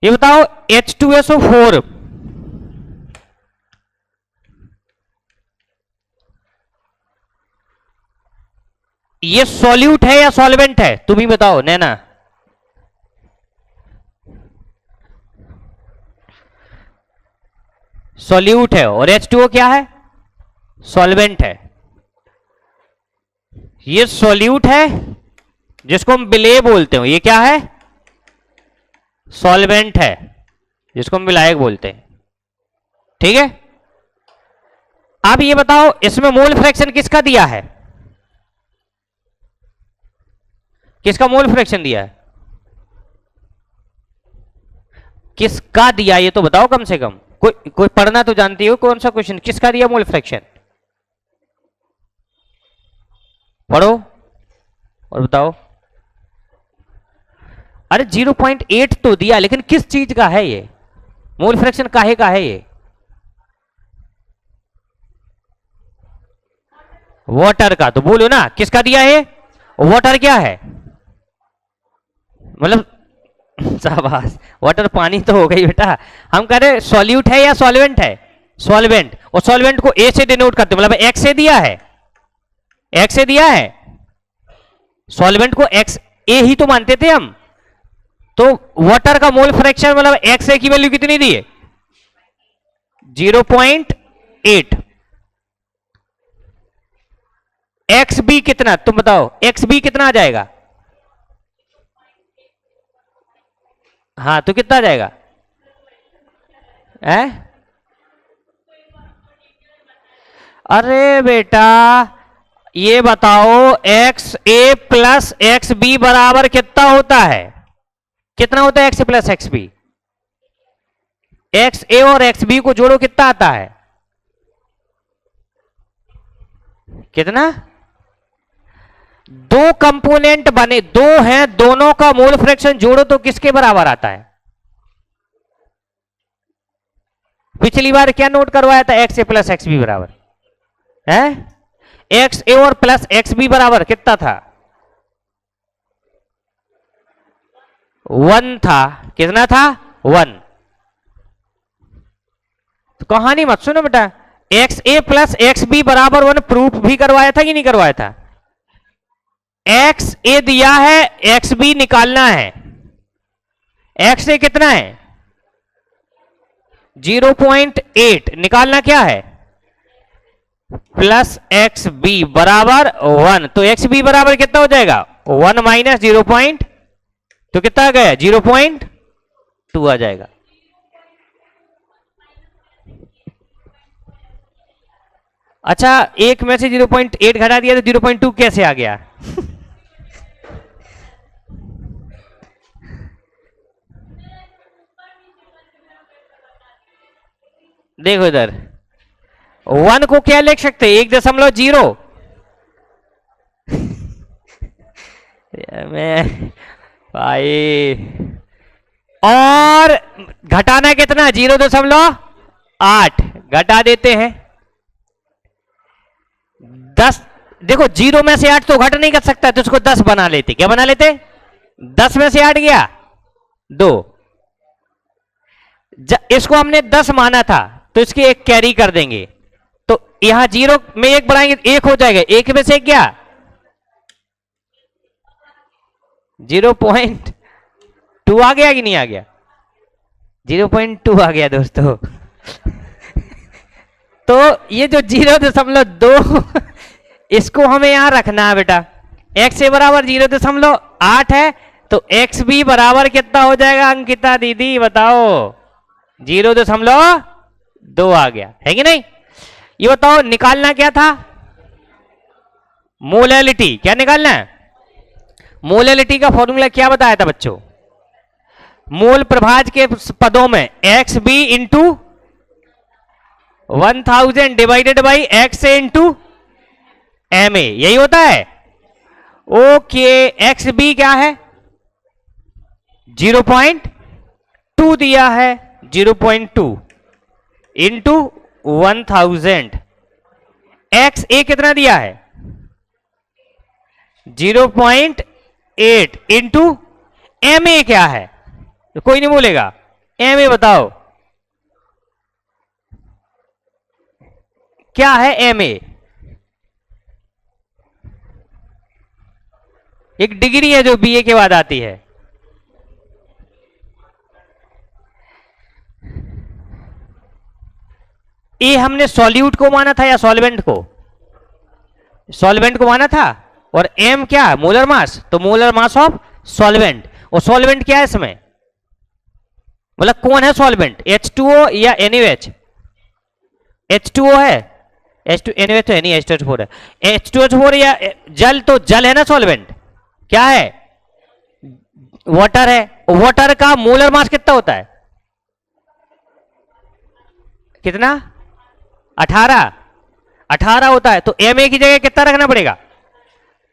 A: ये बताओ H2SO4 ये सॉल्यूट है या सॉल्वेंट है? तुम ही बताओ नैना। सॉल्यूट है। और H2O क्या है? सॉल्वेंट है। ये सॉल्यूट है जिसको हम विलेय बोलते हो, ये क्या है? सॉल्वेंट है जिसको हम विलायक बोलते हैं, ठीक है? अब ये बताओ इसमें मोल फ्रैक्शन किसका दिया है? किसका मोल फ्रैक्शन दिया है? किसका दिया ये तो बताओ कम से कम। कोई पढ़ना तो जानती हो, कौन सा क्वेश्चन किसका दिया मोल फ्रैक्शन? पढ़ो और बताओ। अरे 0.8 तो दिया, लेकिन किस चीज का है ये मोल फ्रैक्शन? काहे का है ये? वाटर का। तो बोलो ना किसका दिया है? वाटर क्या है मतलब? शाबाश, वाटर पानी तो हो गई बेटा। हम कह रहे सॉल्यूट है या सॉल्वेंट है? सॉल्वेंट। और सॉल्वेंट को ए से डिनोट करते, मतलब एक्स से दिया है, एक्स से दिया है। सॉल्वेंट को एक्स ए ही तो मानते थे हम। तो वाटर का मोल फ्रैक्शन मतलब एक्स ए की वैल्यू कितनी दी है? 0.8। एक्स बी कितना, तुम बताओ एक्स बी कितना आ जाएगा? हाँ तो कितना आ जाएगा? अरे बेटा ये बताओ एक्स ए प्लस एक्स बी बराबर कितना होता है? कितना होता है एक्स ए प्लस एक्स बी? एक्स ए और एक्स बी को जोड़ो कितना आता है? कितना? दो कंपोनेंट बने, दो हैं, दोनों का मोल फ्रैक्शन जोड़ो तो किसके बराबर आता है? पिछली बार क्या नोट करवाया था, एक्स ए प्लस एक्स बी बराबर है, एक्स ए और प्लस एक्स बी बराबर कितना था, 1 था। कितना था, 1। तो कहानी मत सुनो बेटा, एक्स ए प्लस एक्स बी बराबर 1 प्रूफ भी करवाया था कि नहीं करवाया था। एक्स ए दिया है, एक्स बी निकालना है। एक्स ए कितना है, 0.8 निकालना क्या है, प्लस एक्स बी बराबर 1। तो एक्स बी बराबर कितना हो जाएगा, 1 माइनस 0. तो कितना आ गया, 0.2 आ जाएगा। अच्छा, एक में से 0.8 घटा दिया तो 0.2 कैसे आ गया देखो इधर, 1 को क्या लिख सकते, 1.0। मैं भाई, और घटाना कितना, 0.8 घटा देते हैं 10। देखो 0 में से 8 तो घट नहीं कर सकता, तो उसको 10 बना लेते। क्या बना लेते, 10 में से 8 गया 2। इसको हमने 10 माना था, तो इसकी एक कैरी कर देंगे, तो यहां 0 में 1 बढ़ाएंगे, 1 हो जाएगा। 1 में से क्या, 0.2 आ गया कि नहीं आ गया, 0.2 आ गया दोस्तों तो ये जो 0.2 इसको हमें यहां रखना है बेटा। x ए बराबर 0.8 है, तो एक्स बी बराबर कितना हो जाएगा अंकिता दीदी बताओ, 0.2 आ गया है कि नहीं। ये बताओ निकालना क्या था, मोलैलिटी। क्या निकालना है, मोलैलिटी का फॉर्मूला क्या बताया था बच्चों, मोल प्रभाज के पदों में x b into 1000 divided by x a into m a, यही होता है। ओके, एक्स बी क्या है, 0.2 दिया है, 0.2 इंटू 1000। एक्स ए कितना दिया है, 0.8 इंटू एम ए क्या है, तो कोई नहीं बोलेगा, एम ए बताओ क्या है, एम ए एक डिग्री है जो बीए के बाद आती है। ए हमने सॉल्यूट को माना था या सॉल्वेंट को, सॉल्वेंट को माना था। और एम क्या है, मोलर मास, तो मोलर मास ऑफ सॉल्वेंट। और सॉल्वेंट क्या है इसमें, मतलब कौन है सॉल्वेंट, H2O या NaOH, H2O है, NaOH तो है नहीं, H2O है, H2O या जल, तो जल है ना सॉल्वेंट, क्या है, वाटर है। वाटर का मोलर मास कितना होता है, कितना, 18 होता है। तो Ma की जगह कितना रखना पड़ेगा,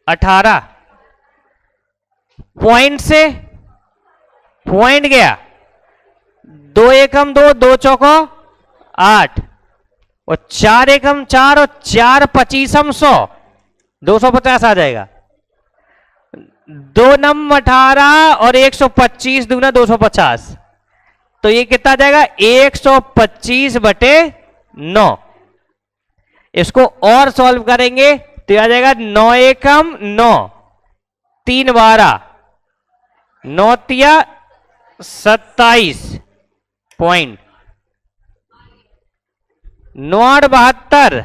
A: 18। पॉइंट से पॉइंट गया, 2 एकम 2, 2 चौको 8, और 4 एकम 4 और 4 पचीसम 100, 250 आ जाएगा। 2 नम 18 और 125 दूना 250, तो ये कितना आ जाएगा, 125/9। इसको और सॉल्व करेंगे तो आ जाएगा 9 एकम 9, 3 12, 9 तिया 27 पॉइंट, 9 8 72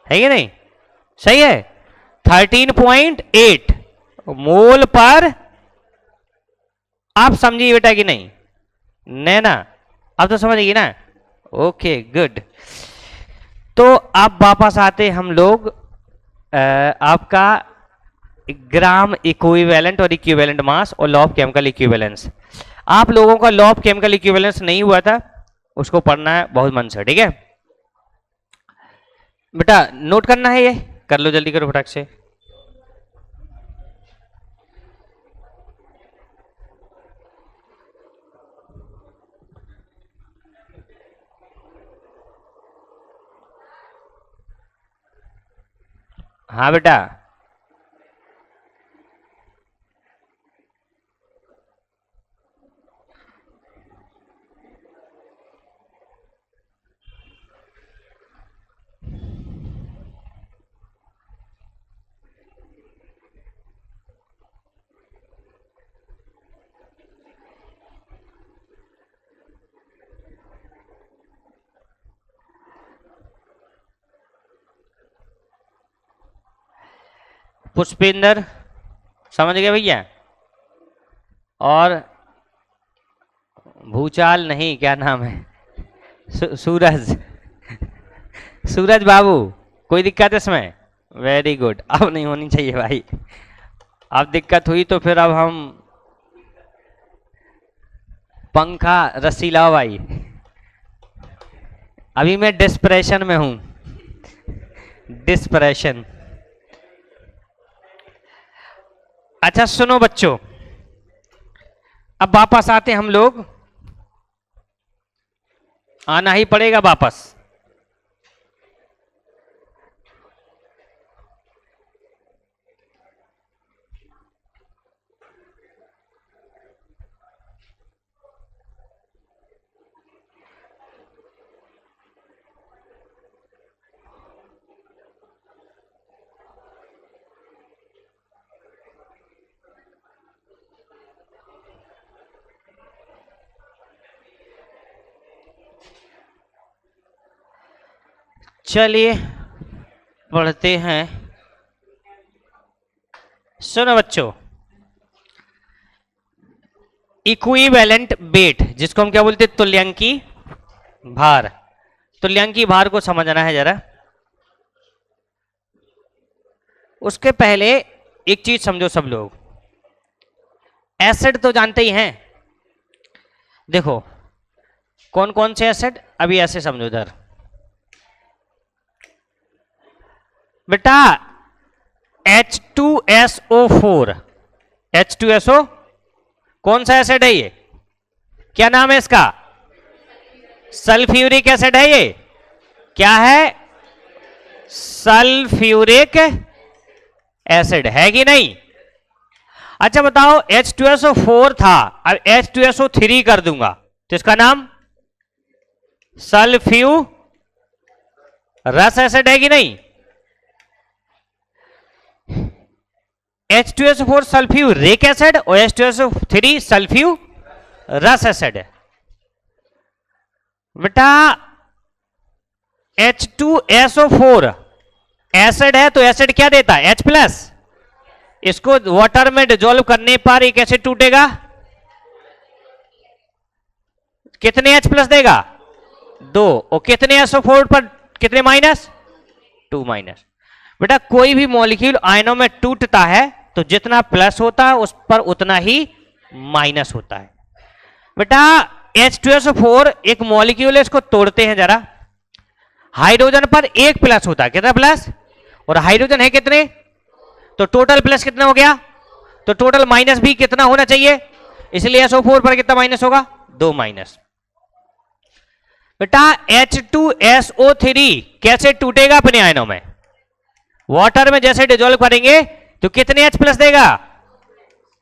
A: है कि नहीं, सही है। 13.8 मोल पर, आप समझिए बेटा कि नहीं, नैना अब तो समझिए ना, ओके गुड। तो अब वापस आते हम लोग आपका ग्राम इक्विवेलेंट और इक्विवेलेंट मास और लॉ ऑफ केमिकल इक्विवेलेंस। आप लोगों का लॉ ऑफ केमिकल इक्विवेलेंस नहीं हुआ था, उसको पढ़ना है बहुत मन से, ठीक है बेटा, नोट करना है, ये कर लो, जल्दी करो फटाक से। हाँ बेटा, पुष्पेंद्र समझ गए भैया? और भूचाल नहीं, क्या नाम है, सूरज सूरज बाबू, कोई दिक्कत है इसमें? वेरी गुड, अब नहीं होनी चाहिए भाई। अब दिक्कत हुई तो फिर अब हम पंखा रस्सी लाओ भाई। अभी मैं डिस्प्रेशन में हूं, डिस्प्रेशन। अच्छा सुनो बच्चों, अब वापस आते हम लोग, आना ही पड़ेगा वापस। चलिए पढ़ते हैं। सुनो बच्चों, इक्विवेलेंट वेट, जिसको हम क्या बोलते हैं, तुल्यांकी भार। तुल्यांकी भार को समझना है जरा। उसके पहले एक चीज समझो सब लोग, एसिड तो जानते ही हैं। देखो कौन कौन से एसिड, अभी ऐसे समझो इधर बेटा, H2SO4, H2SO कौन सा एसिड है ये, क्या नाम है इसका? सल्फ्यूरिक एसिड है ये। क्या है? सल्फ्यूरिक एसिड है कि नहीं? अच्छा बताओ, H2SO4 था, अब H2SO3 कर दूंगा तो इसका नाम सल्फ्यूरस एसिड है कि नहीं? H2SO4 सल्फ्यूरिक एसिड और H2SO3 सल्फ्यूरस एसिड है। बेटा H2SO4 एसिड है तो एसिड क्या देता है? H+। इसको वाटर में डिसॉल्व करने पर एक एसिड टूटेगा, कितने H+ देगा? 2। और कितने SO4 पर कितने माइनस? 2 माइनस। बेटा कोई भी मॉलिक्यूल आयनों में टूटता है तो जितना प्लस होता है उस पर उतना ही माइनस होता है। बेटा H2SO4 एक मॉलिक्यूल है, इसको तोड़ते हैं जरा, हाइड्रोजन पर एक प्लस होता है, कितना प्लस? और हाइड्रोजन है कितने? तो टोटल प्लस कितना हो गया? तो टोटल माइनस भी कितना होना चाहिए? इसलिए SO4 पर कितना माइनस होगा? 2 माइनस। बेटा H2SO3 कैसे टूटेगा अपने आयनों में? वाटर में जैसे डिसॉल्व करेंगे तो कितने H+ देगा?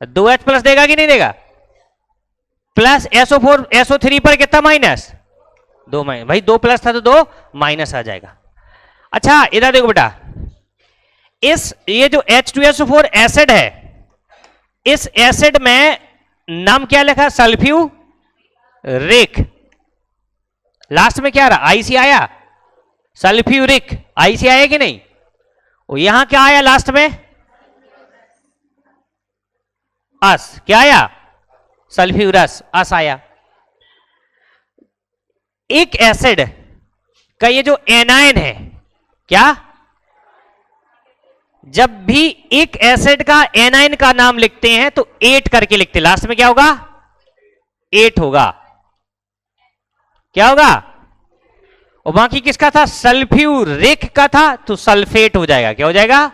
A: 2 H+ देगा कि नहीं देगा? प्लस SO4 SO3 पर कितना माइनस? 2 माइनस। भाई 2 प्लस था तो 2 माइनस आ जाएगा। अच्छा इधर देखो बेटा, ये जो H2SO4 एसिड है, इस एसिड में नाम क्या लिखा? सल्फ्यूरिक। लास्ट में क्या रहा? IC आया, सल्फ्यूरिक। IC आया कि नहीं? और यहां क्या आया लास्ट में? अस। क्या आया? सल्फ्यूरस, अस आया। एक एसिड का ये जो एनायन है, क्या? जब भी एक एसिड का एनायन का नाम लिखते हैं तो 8 करके लिखते हैं, लास्ट में क्या होगा? 8 होगा। क्या होगा? और बाकी किसका था? सल्फ्यूरिक का था, तो सल्फेट हो जाएगा। क्या हो जाएगा?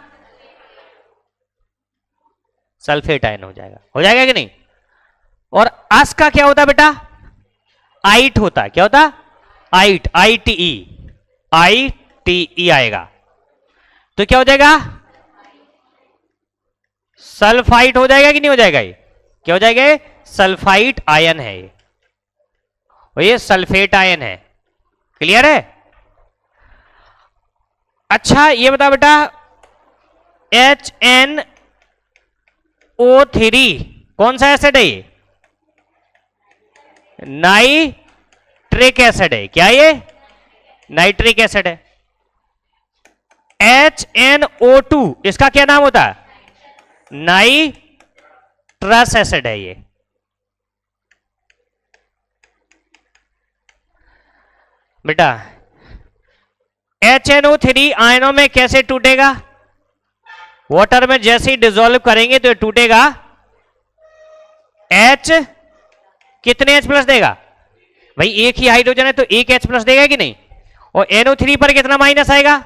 A: सल्फेट आयन हो जाएगा। हो जाएगा कि नहीं? और अस का क्या होता है बेटा? आइट होता है। क्या होता है? आइट, ITE, ITE आएगा। तो क्या हो जाएगा? सल्फाइट हो जाएगा कि नहीं हो जाएगा? ये क्या हो जाएगा? सल्फाइट आयन है ये, और ये सल्फेट आयन है। क्लियर है? अच्छा ये बता बेटा, HNO3 कौन सा एसिड है? ये नाइट्रिक एसिड है। क्या ये? नाइट्रिक एसिड है। HNO2 इसका क्या नाम होता है? नाइट्रस एसिड है ये। बेटा HNO3 आयनों में कैसे टूटेगा? वाटर में जैसे ही डिसॉल्व करेंगे तो ये टूटेगा। H कितने H प्लस देगा? भाई एक ही हाइड्रोजन है तो एक H प्लस देगा कि नहीं? और NO3 पर कितना माइनस आएगा?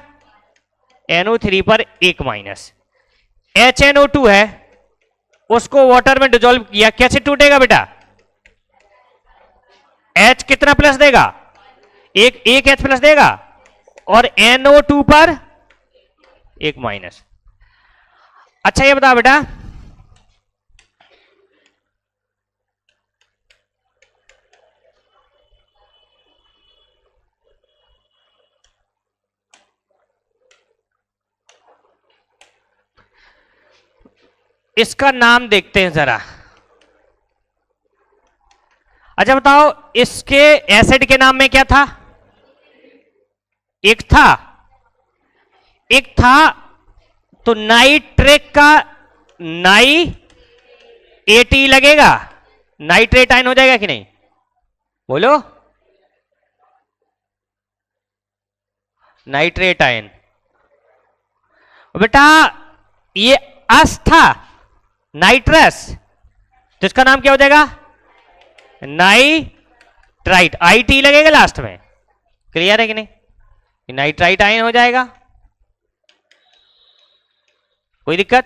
A: NO3 पर एक माइनस। HNO2 है, उसको वाटर में डिसॉल्व किया, कैसे टूटेगा बेटा? H कितना प्लस देगा? एक H प्लस देगा, और NO2 पर एक माइनस। अच्छा ये बता बेटा, इसका नाम देखते हैं जरा। अच्छा बताओ, इसके एसिड के नाम में क्या था? एक था तो नाइट्रेट का नाई एटी लगेगा, नाइट्रेट आयन हो जाएगा कि नहीं? बोलो। Nitrate ion. बेटा ये अस था नाइट्रस, तो इसका नाम क्या हो जाएगा? नाइट्राइट, आईटी लगेगा लास्ट में। क्लियर है कि नहीं? नाइट्राइट आयन हो जाएगा। कोई दिक्कत?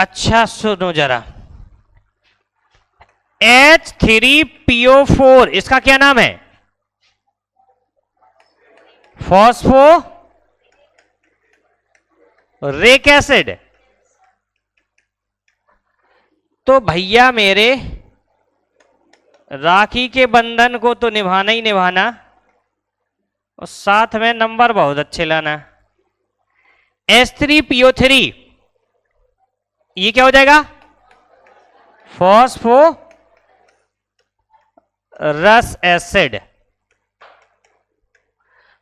A: अच्छा सुनो जरा, H3PO4 इसका क्या नाम है? Phosphoric acid. तो भैया मेरे, राखी के बंधन को तो निभाना ही निभाना, और साथ में नंबर बहुत अच्छे लाना। H3PO3 ये क्या हो जाएगा? Phosphorous acid.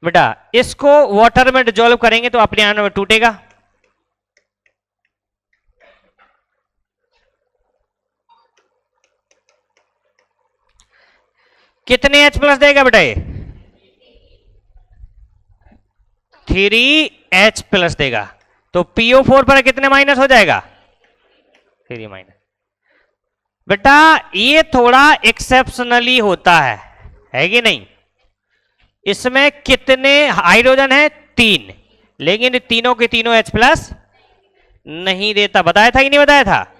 A: बेटा इसको वाटर में डिसॉल्व करेंगे तो अपने आयन में टूटेगा। कितने H प्लस देगा बेटा? ये 3H प्लस देगा। तो PO4 पर कितने माइनस हो जाएगा? 3 माइनस। बेटा ये थोड़ा एक्सेप्शनली होता है कि नहीं? इसमें कितने हाइड्रोजन है? 3, लेकिन तीनों के तीनों H प्लस नहीं देता। बताया था कि नहीं बताया था?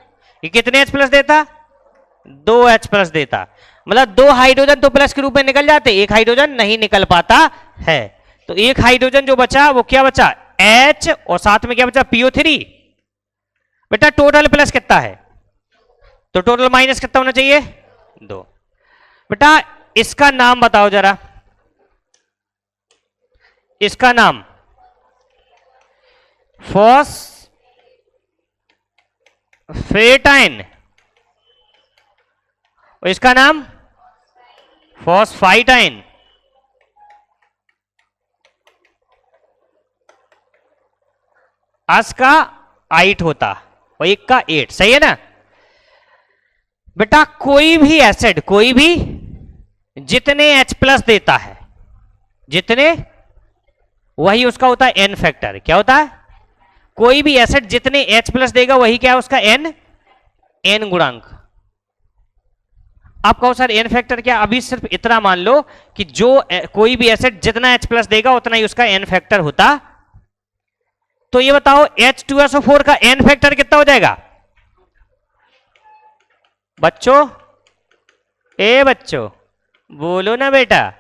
A: ये कितने H प्लस देता? 2 H प्लस देता। मतलब 2 हाइड्रोजन तो प्लस के रूप में निकल जाते, एक हाइड्रोजन नहीं निकल पाता है। तो एक हाइड्रोजन जो बचा वो क्या बचा? H, और साथ में क्या बचा? PO3। बेटा टोटल प्लस कितना है? तो टोटल माइनस कितना होना चाहिए? 2। बेटा इसका नाम बताओ जरा, इसका नाम फॉस्फेट आयन, और इसका नाम फॉस्फाइट आयन। अस का 8 होता और एक का 8, सही है ना? बेटा कोई भी एसिड, कोई भी जितने H प्लस देता है, जितने, वही उसका होता है N फैक्टर। क्या होता है? कोई भी एसिड जितने H प्लस देगा वही क्या है उसका N गुणांक। आप कहो सर N फैक्टर क्या? अभी सिर्फ इतना मान लो कि जो कोई भी एसिड जितना H प्लस देगा उतना ही उसका N फैक्टर होता। तो ये बताओ H2SO4 का N फैक्टर कितना हो जाएगा? बच्चों, बच्चों बोलो ना बेटा,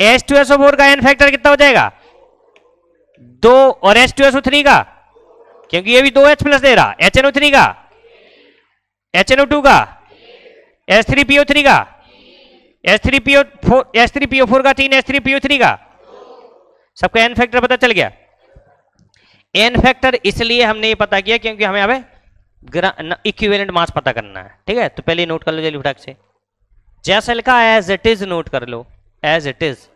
A: H2SO4 का N फैक्टर कितना हो जाएगा? 2, और H2SO3 का क्योंकि ये भी 2H प्लस दे रहा, HNO3 का, HNO2 का, H3PO3 का, H3PO4 का 3, H3PO3 का, सबका एन फैक्टर पता चल गया। एन फैक्टर इसलिए हमने ये पता किया क्योंकि हमें अब इक्विवेलेंट मास पता करना है, ठीक है। तो पहले नोट कर लो जल्दी फटाक से, जैसा लिखा एज इट इज नोट कर लो, एज इट इज।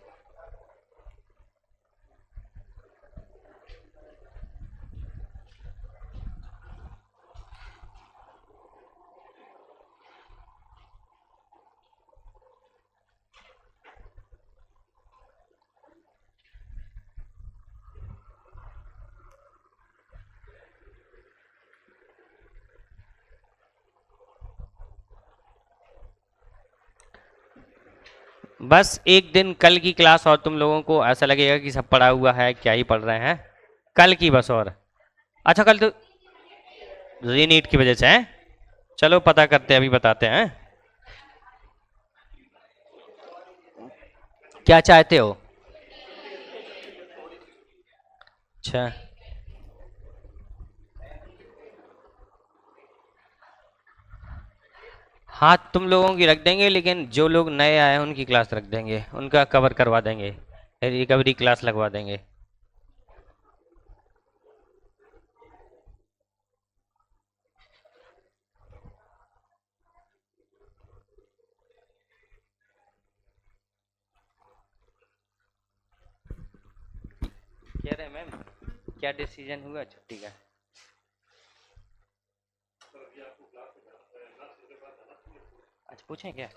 A: बस एक दिन कल की क्लास और तुम लोगों को ऐसा लगेगा कि सब पढ़ा हुआ है, क्या ही पढ़ रहे हैं, कल की बस। और अच्छा कल तो रीनीट की वजह से है, चलो पता करते हैं, अभी बताते हैं क्या चाहते हो। अच्छा हाँ तुम लोगों की रख देंगे, लेकिन जो लोग नए आए हैं उनकी क्लास रख देंगे, उनका कवर करवा देंगे, रिकवरी क्लास लगवा देंगे। कह रहे मैम क्या डिसीजन हुआ छुट्टी का? अच्छा पूछें क्या?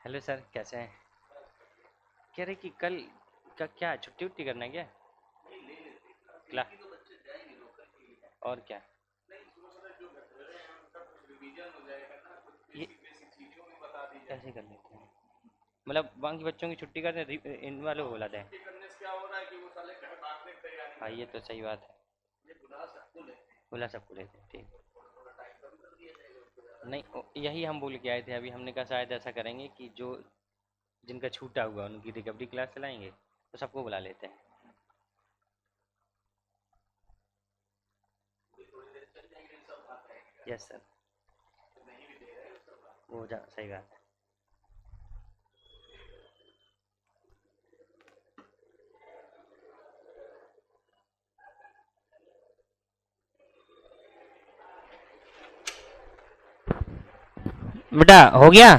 A: हेलो सर कैसे हैं? कह रहे कि कल का क्या छुट्टी उट्टी करना है क्या क्लास? और क्या ये ऐसे कर लेते हैं, मतलब बाकी बच्चों की छुट्टी करते हैं, इन वालों को बुलाते हैं। हाँ ये तो सही बात है, बुला सबको लेते हैं, ठीक। नहीं यही हम बोल के आए थे अभी, हमने कहा शायद ऐसा करेंगे कि जो जिनका छूटा हुआ उनकी रिकवरी क्लास चलाएंगे, तो सबको बुला लेते हैं। यस सर, वो जा सही बात है। बेटा हो गया?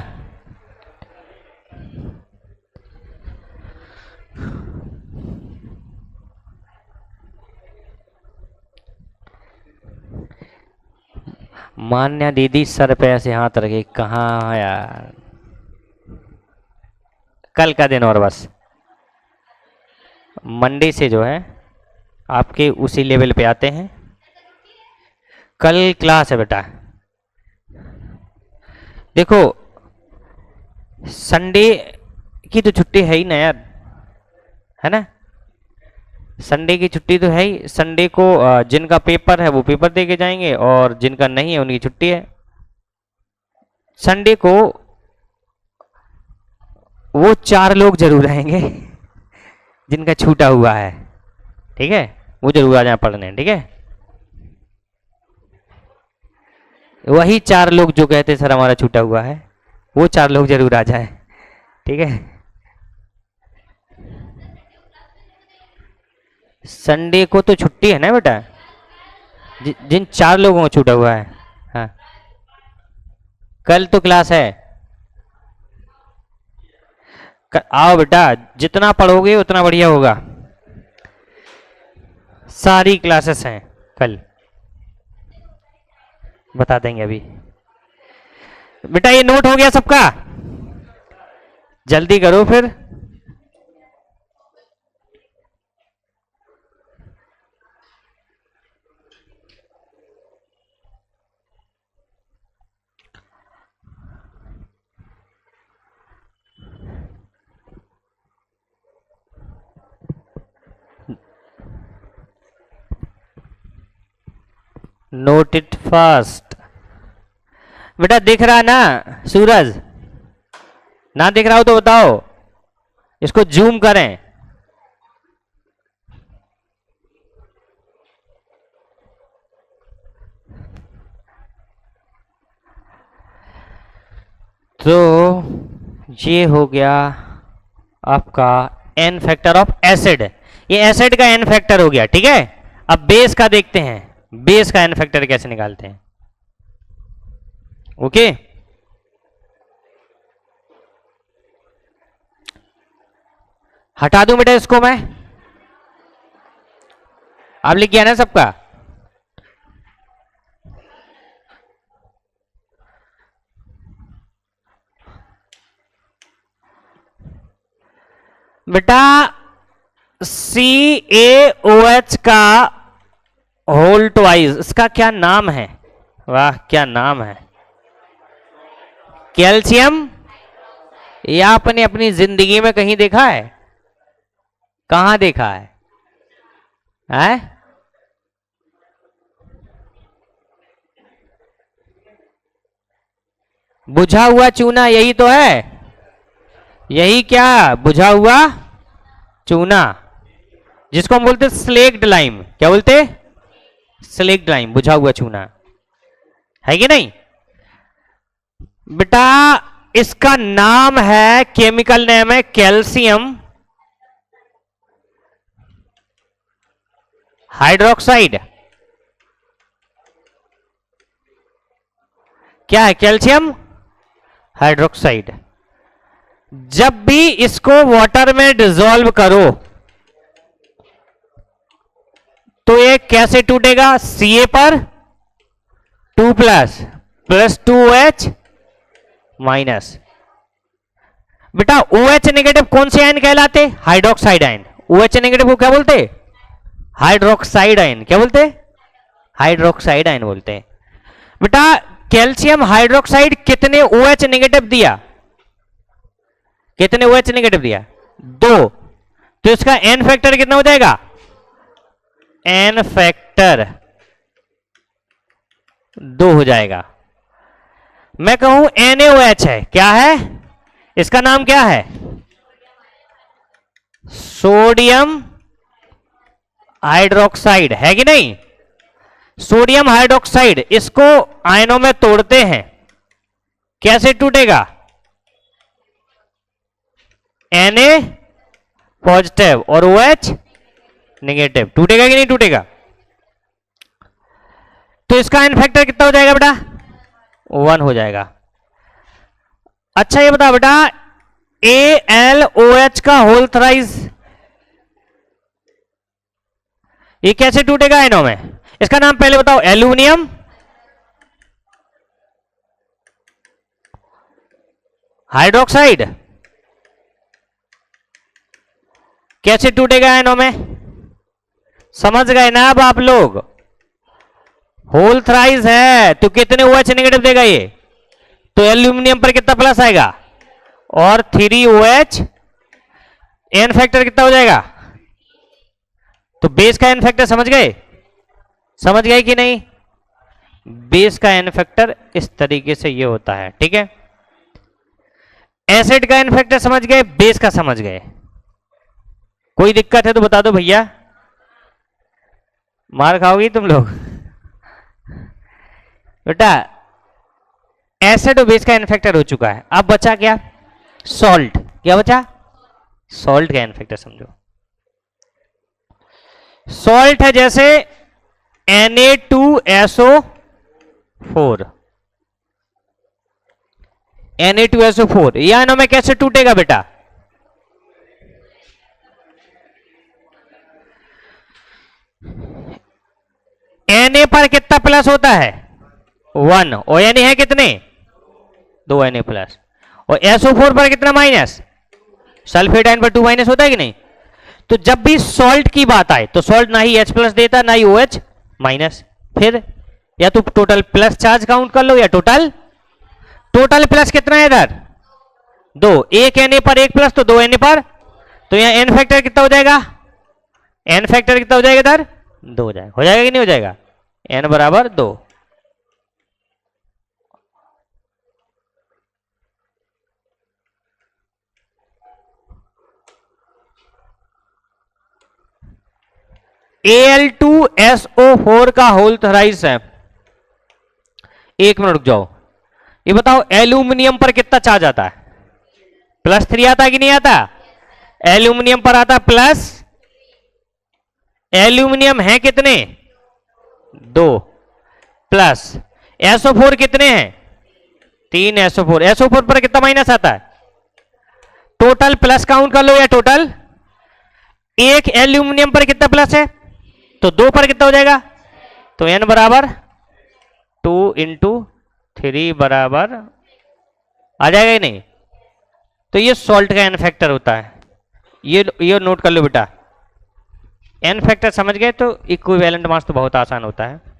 A: मान्या दीदी सर पे ऐसे हाथ रखे, कहाँ यार, कल का दिन और बस, मंडे से जो है आपके उसी लेवल पे आते हैं। कल क्लास है बेटा, देखो संडे की तो छुट्टी है ही ना यार, है ना, संडे की छुट्टी तो है ही। संडे को जिनका पेपर है वो पेपर दे के जाएंगे, और जिनका नहीं है उनकी छुट्टी है। संडे को वो 4 लोग जरूर आएंगे जिनका छूटा हुआ है, ठीक है, वो जरूर आ जाए पढ़ने, ठीक है। वही 4 लोग जो कहते सर हमारा छूटा हुआ है, वो 4 लोग जरूर आ जाए, ठीक है। संडे को तो छुट्टी है ना बेटा, जिन 4 लोगों को छूटा हुआ है। हाँ कल तो क्लास है, आओ बेटा, जितना पढ़ोगे उतना बढ़िया होगा, सारी क्लासेस हैं कल, बता देंगे अभी। बेटा ये नोट हो गया सबका, जल्दी करो फिर। नोट इट फास्ट, बेटा दिख रहा ना सूरज? ना दिख रहा हो तो बताओ, इसको जूम करें। तो ये हो गया आपका एन फैक्टर ऑफ एसिड। ये एसिड का एन फैक्टर हो गया, ठीक है। अब बेस का देखते हैं, बेस का एन फैक्टर कैसे निकालते हैं। ओके, हटा दूं बेटा इसको मैं? आप लिख गया ना सबका? बेटा CaOH का होल ट्वाइस, इसका क्या नाम है? वाह क्या नाम है, कैल्शियम। या आपने अपनी जिंदगी में कहीं देखा है? कहां देखा है? हैं? बुझा हुआ चूना, यही तो है। यही क्या, बुझा हुआ चूना, जिसको हम बोलते स्लेक्ड लाइम। क्या बोलते? स्लेक्ड लाइम, बुझा हुआ चूना, है कि नहीं बेटा? इसका नाम है, केमिकल नेम है कैल्शियम हाइड्रोक्साइड। क्या है? Calcium hydroxide. जब भी इसको वाटर में डिसॉल्व करो तो ये कैसे टूटेगा? Ca पर 2 प्लस प्लस 2OH माइनस। बेटा OH नेगेटिव कौन से आयन कहलाते? Hydroxide ion. OH नेगेटिव को क्या बोलते? Hydroxide ion. क्या बोलते? हाइड्रोक्साइड आयन बोलते हैं। बेटा कैल्शियम हाइड्रोक्साइड कितने OH नेगेटिव दिया? कितने OH नेगेटिव दिया? 2। तो इसका एन फैक्टर कितना हो जाएगा? एन फैक्टर 2 हो जाएगा। मैं कहूं NaOH है, क्या है? इसका नाम क्या है? सोडियम हाइड्रोक्साइड, है कि नहीं? सोडियम हाइड्रोक्साइड, इसको आयनों में तोड़ते हैं, कैसे टूटेगा? Na पॉजिटिव और OH नेगेटिव। टूटेगा कि नहीं टूटेगा? तो इसका एन फैक्टर कितना हो जाएगा बेटा? 1 हो जाएगा। अच्छा ये बता बेटा, AlOH का होल थ्राइस ये कैसे टूटेगा आयनों में? इसका नाम पहले बताओ। एल्यूमिनियम हाइड्रोक्साइड कैसे टूटेगा आयनों में? समझ गए ना अब आप लोग? होल थ्राइस है तो कितने OH नेगेटिव देगा ये? तो एल्यूमिनियम पर कितना प्लस आएगा? और 3OH। एन फैक्टर कितना हो जाएगा? तो बेस का एन फैक्टर समझ गए? समझ गए कि नहीं? बेस का एन फैक्टर इस तरीके से ये होता है, ठीक है। एसिड का एन फैक्टर समझ गए, बेस का समझ गए। कोई दिक्कत है तो बता दो भैया, मार खाओगी तुम लोग। बेटा एसिड और बेस का एन फैक्टर हो चुका है, अब बचा क्या? सॉल्ट। क्या बचा? सॉल्ट का एन फैक्टर समझो। सॉल्ट है जैसे Na2SO4। Na2SO4 यह आयनों में कैसे टूटेगा बेटा? Na पर कितना प्लस होता है? 1। और यानी है कितने? 2 Na प्लस। और SO4 पर कितना माइनस? सल्फेट आयन पर 2 माइनस होता है कि नहीं? तो जब भी सॉल्ट की बात आए तो सॉल्ट ना ही H प्लस देता ना ही OH माइनस। फिर या तो टोटल प्लस चार्ज काउंट कर लो या टोटल प्लस कितना है इधर? 2। एक Na पर 1 प्लस तो 2 Na पर, तो यहां एन फैक्टर कितना हो जाएगा? एन फैक्टर कितना हो जाएगा इधर? 2 हो जाएगा। हो जाएगा कि नहीं हो जाएगा? n बराबर 2। Al2SO4 का होल थराइस है। एक मिनट रुक जाओ, ये बताओ एल्यूमिनियम पर कितना चार्ज आता है? +3 आता है कि नहीं आता? एल्यूमिनियम पर आता प्लस, एल्यूमिनियम है कितने? 2 प्लस SO4 कितने हैं? 3 SO4। SO4 पर कितना माइनस आता है? टोटल प्लस काउंट कर लो या टोटल। एक एल्यूमिनियम पर कितना प्लस है? तो 2 पर कितना हो जाएगा? तो n बराबर 2 इंटू 3 बराबर आ जाएगा ही नहीं। तो ये सॉल्ट का एन फैक्टर होता है। ये नोट कर लो बेटा, एन फैक्टर समझ गए तो इक्विवेलेंट मास तो बहुत आसान होता है।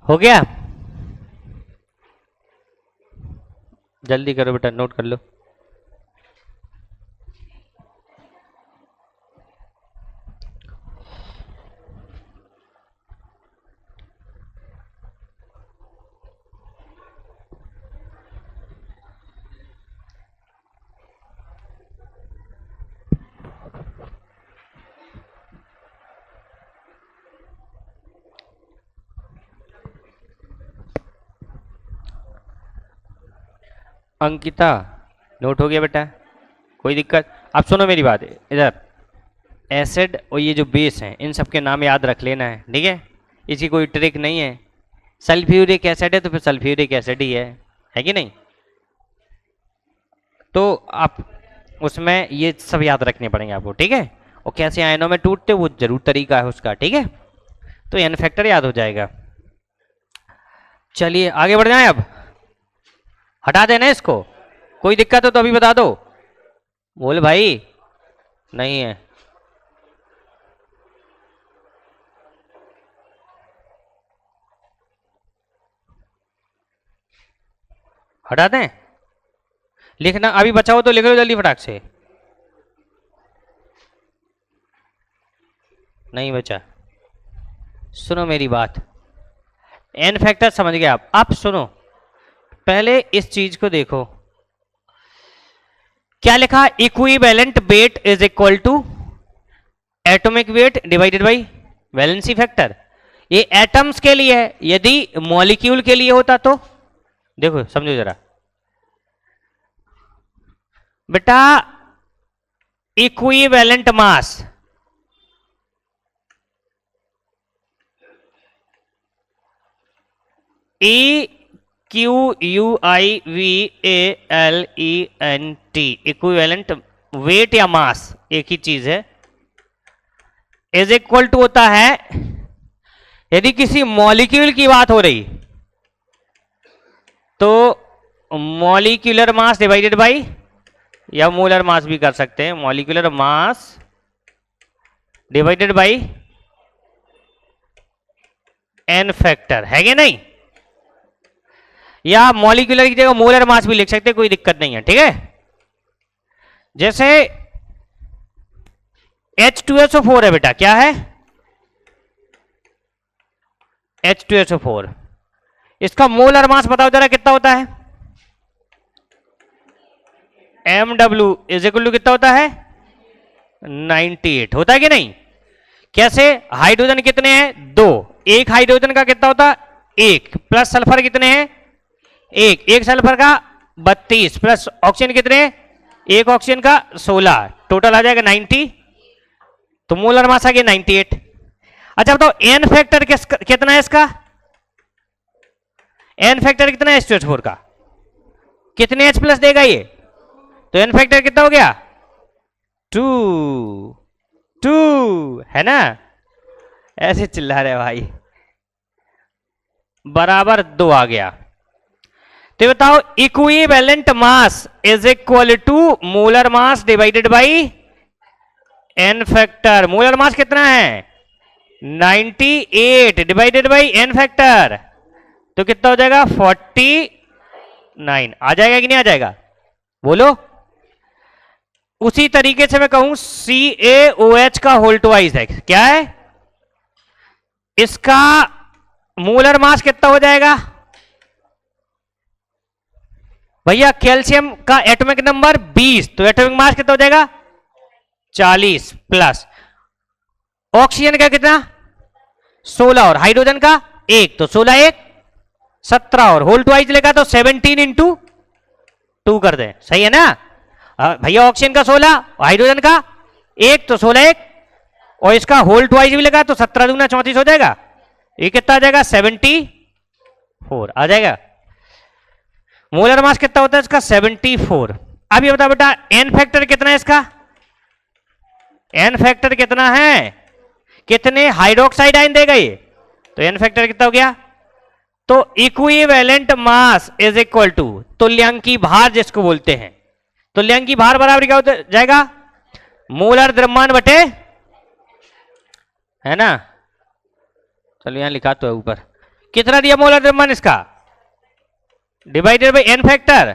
A: हो गया? जल्दी करो बेटा, नोट कर लो। अंकिता, नोट हो गया बेटा? कोई दिक्कत? अब सुनो मेरी बात, इधर एसिड और ये जो बेस हैं इन सबके नाम याद रख लेना है, ठीक है? इसकी कोई ट्रिक नहीं है। सल्फ्यूरिक एसिड है तो फिर सल्फ्यूरिक एसिड ही है कि नहीं? तो आप उसमें ये सब याद रखने पड़ेंगे आपको, ठीक है? और कैसे आयनों में टूटते वो जरूर तरीका है उसका, ठीक है? तो एन फैक्टर याद हो जाएगा। चलिए आगे बढ़ जाएं। अब हटा देना इसको, कोई दिक्कत हो तो अभी बता दो। बोल भाई, नहीं है? हटा दें? लिखना अभी बचाओ तो लिख लो जल्दी फटाक से। नहीं बचा? सुनो मेरी बात, एन फैक्टर समझ गए आप? अब सुनो, पहले इस चीज को देखो, क्या लिखा? Equivalent weight is equal to atomic weight divided by valency factor. ये एटम्स के लिए है, यदि मॉलिक्यूल के लिए होता तो देखो समझो जरा बेटा, equivalent mass EQUIVALENT, equivalent weight या मास एक ही चीज है, इज इक्वल टू होता है, यदि किसी मॉलिक्यूल की बात हो रही तो मॉलिक्यूलर मास डिवाइडेड बाई, या मोलर मास भी कर सकते हैं, molecular mass divided by n factor, है कि नहीं? या मॉलिक्यूलर की जगह मोलर मास भी लिख सकते हैं, कोई दिक्कत नहीं है, ठीक है? जैसे H2SO4 है बेटा, क्या है? H2SO4, इसका मोलर मास बताओ जरा कितना होता है? MW इज इक्वल टू कितना होता है? 98 होता है कि नहीं? कैसे? हाइड्रोजन कितने हैं? 2। एक हाइड्रोजन का कितना होता है? 1 प्लस सल्फर कितने हैं? 1 सल्फर का 32 प्लस ऑक्सीजन कितने? एक ऑक्सीजन का 16, टोटल आ जाएगा 90, तो मोलर मास आ गया 98। अच्छा बताओ एन फैक्टर कितना है इसका? एन फैक्टर कितना है H2SO4 का? कितने H प्लस देगा ये? तो एन फैक्टर कितना हो गया? 2 है ना? ऐसे चिल्ला रहे भाई, बराबर 2 आ गया। तो बताओ equivalent mass is equal to molar mass divided by n factor. Molar mass कितना है? 98 डिवाइडेड बाई एन फैक्टर, तो कितना हो जाएगा? 49। आ जाएगा कि नहीं आ जाएगा? बोलो। उसी तरीके से मैं कहूं CaOH का होल ट्वाइस है, क्या है इसका? मोलर मास कितना हो जाएगा भैया? कैल्शियम का एटॉमिक नंबर 20, तो एटॉमिक मास कितना हो जाएगा? 40 प्लस ऑक्सीजन का कितना? 16 और हाइड्रोजन का 1, तो 16 1 17 और होल ट्वाइस लेगा तो 17 इंटू 2 कर दें, सही है ना भैया? ऑक्सीजन का 16, हाइड्रोजन का 1, तो 16 1 और इसका होल ट्वाइस भी लगा तो 17 दूना 34 हो जाएगा। ये कितना आ जाएगा? 74 आ जाएगा। मोलर मास कितना होता है इसका? 74। अब ये बताओ बेटा एन फैक्टर कितना है इसका? एन फैक्टर कितना है? कितने हाइड्रोक्साइड आयन देगा ये? तो एन फैक्टर कितना हो गया? तो equivalent mass is equal to तुल्यांकी भार जिसको बोलते हैं, तुल्यांकी भार बराबर क्या हो जाएगा? मोलर द्रव्यमान बटे, है ना? चलो यहां लिखा तो है ऊपर, कितना दिया मोलर द्रव्यमान इसका? डिवाइडेड बाई एन फैक्टर,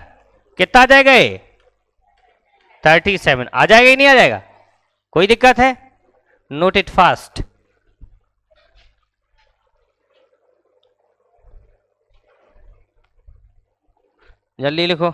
A: कितना आ जाएगा ये? 37 आ जाएगा ही नहीं आ जाएगा? कोई दिक्कत है? Note it fast. जल्दी लिखो।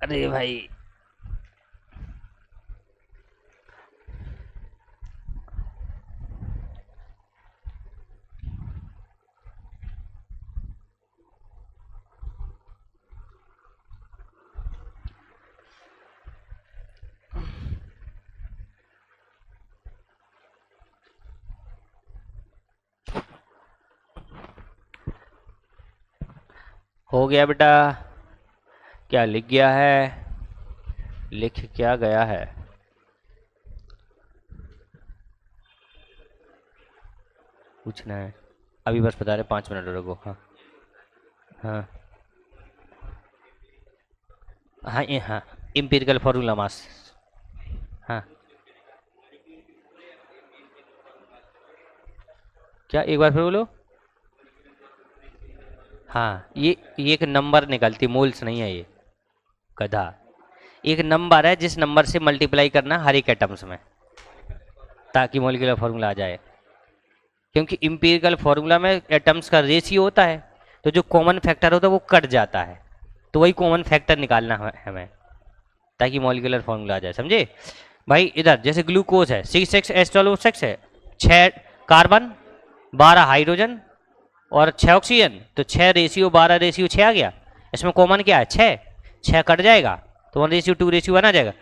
A: अरे भाई हो गया बेटा? क्या लिख गया है? लिख क्या गया है? पूछना है अभी, बस बता रहे 5 मिनट रुको। हाँ हाँ हाँ ये हाँ, इम्पीरिकल फॉर्मूला मास। हाँ क्या? एक बार फिर बोलो। हाँ ये एक नंबर निकलती, मोल्स नहीं है ये गधा। एक नंबर है जिस नंबर से मल्टीप्लाई करना हर एक एटम्स में, ताकि मॉलिक्यूलर फॉर्मूला आ जाए। क्योंकि इंपीरिकल फॉर्मूला में एटम्स का रेशियो होता है, तो जो कॉमन फैक्टर होता है वो कट जाता है, तो वही कॉमन फैक्टर निकालना है हमें, ताकि मॉलिक्यूलर फॉर्मूला आ जाए, समझे भाई? इधर जैसे ग्लूकोज है 6H12O6 है, 6 कार्बन 12 हाइड्रोजन और 6 ऑक्सीजन, तो 6 रेशियो 12 रेशियो 6 आ गया। इसमें कॉमन क्या है? 6 कट जाएगा तो 1:2:1 आ जाएगा।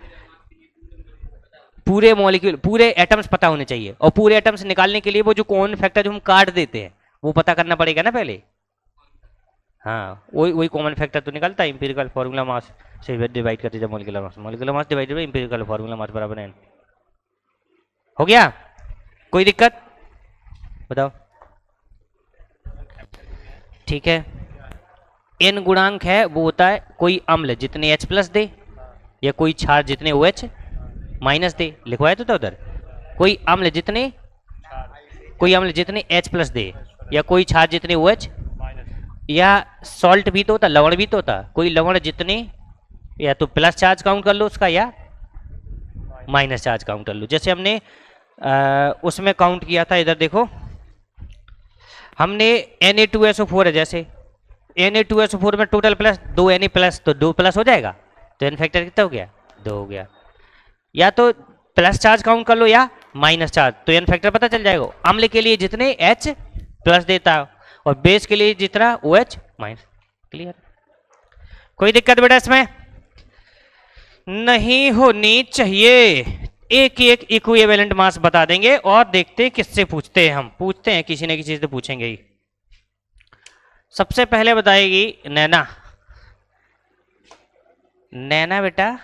A: पूरे मॉलिक्यूल पूरे एटम्स पता होने चाहिए, और पूरे एटम्स निकालने के लिए वो जो कॉमन फैक्टर जो हम काट देते हैं वो पता करना पड़ेगा ना पहले। हाँ वही कॉमन फैक्टर तो निकलता है। इंपीरिकल फॉर्मूला मास से डिवाइड करते हैं molecular mass, molecular mass divided by empirical formula mass बराबर n। हो गया? कोई दिक्कत बताओ? ठीक है। n गुणांक है वो होता है कोई अम्ल जितने H प्लस दे या कोई क्षार जितने OH माइनस दे, लिखवाया तो था उधर। कोई अम्ल जितने H प्लस दे या कोई क्षार जितने OH, या सॉल्ट भी तो होता, लवण भी तो होता, कोई लवण जितने या तो प्लस चार्ज काउंट कर लो उसका या माइनस चार्ज काउंट कर लो। जैसे हमने उसमें काउंट किया था, इधर देखो हमने Na2SO4 है, जैसे Na2SO4 में टोटल प्लस 2 Na प्लस, तो 2 प्लस हो जाएगा, तो एन फैक्टर कितना हो गया? 2 हो गया। या तो प्लस चार्ज काउंट कर लो या माइनस चार्ज, तो एन फैक्टर पता चल जाएगा। अम्ल के लिए जितने एच प्लस देता है और बेस के लिए जितना ओ एच माइनस। क्लियर? कोई दिक्कत बेटा इसमें नहीं होनी चाहिए। एक एक इक्विवेलेंट मास बता देंगे और देखते हैं किससे पूछते हैं। हम पूछते हैं किसी न किसी से पूछेंगे ही। सबसे पहले बताएगी नैना। नैना बेटा,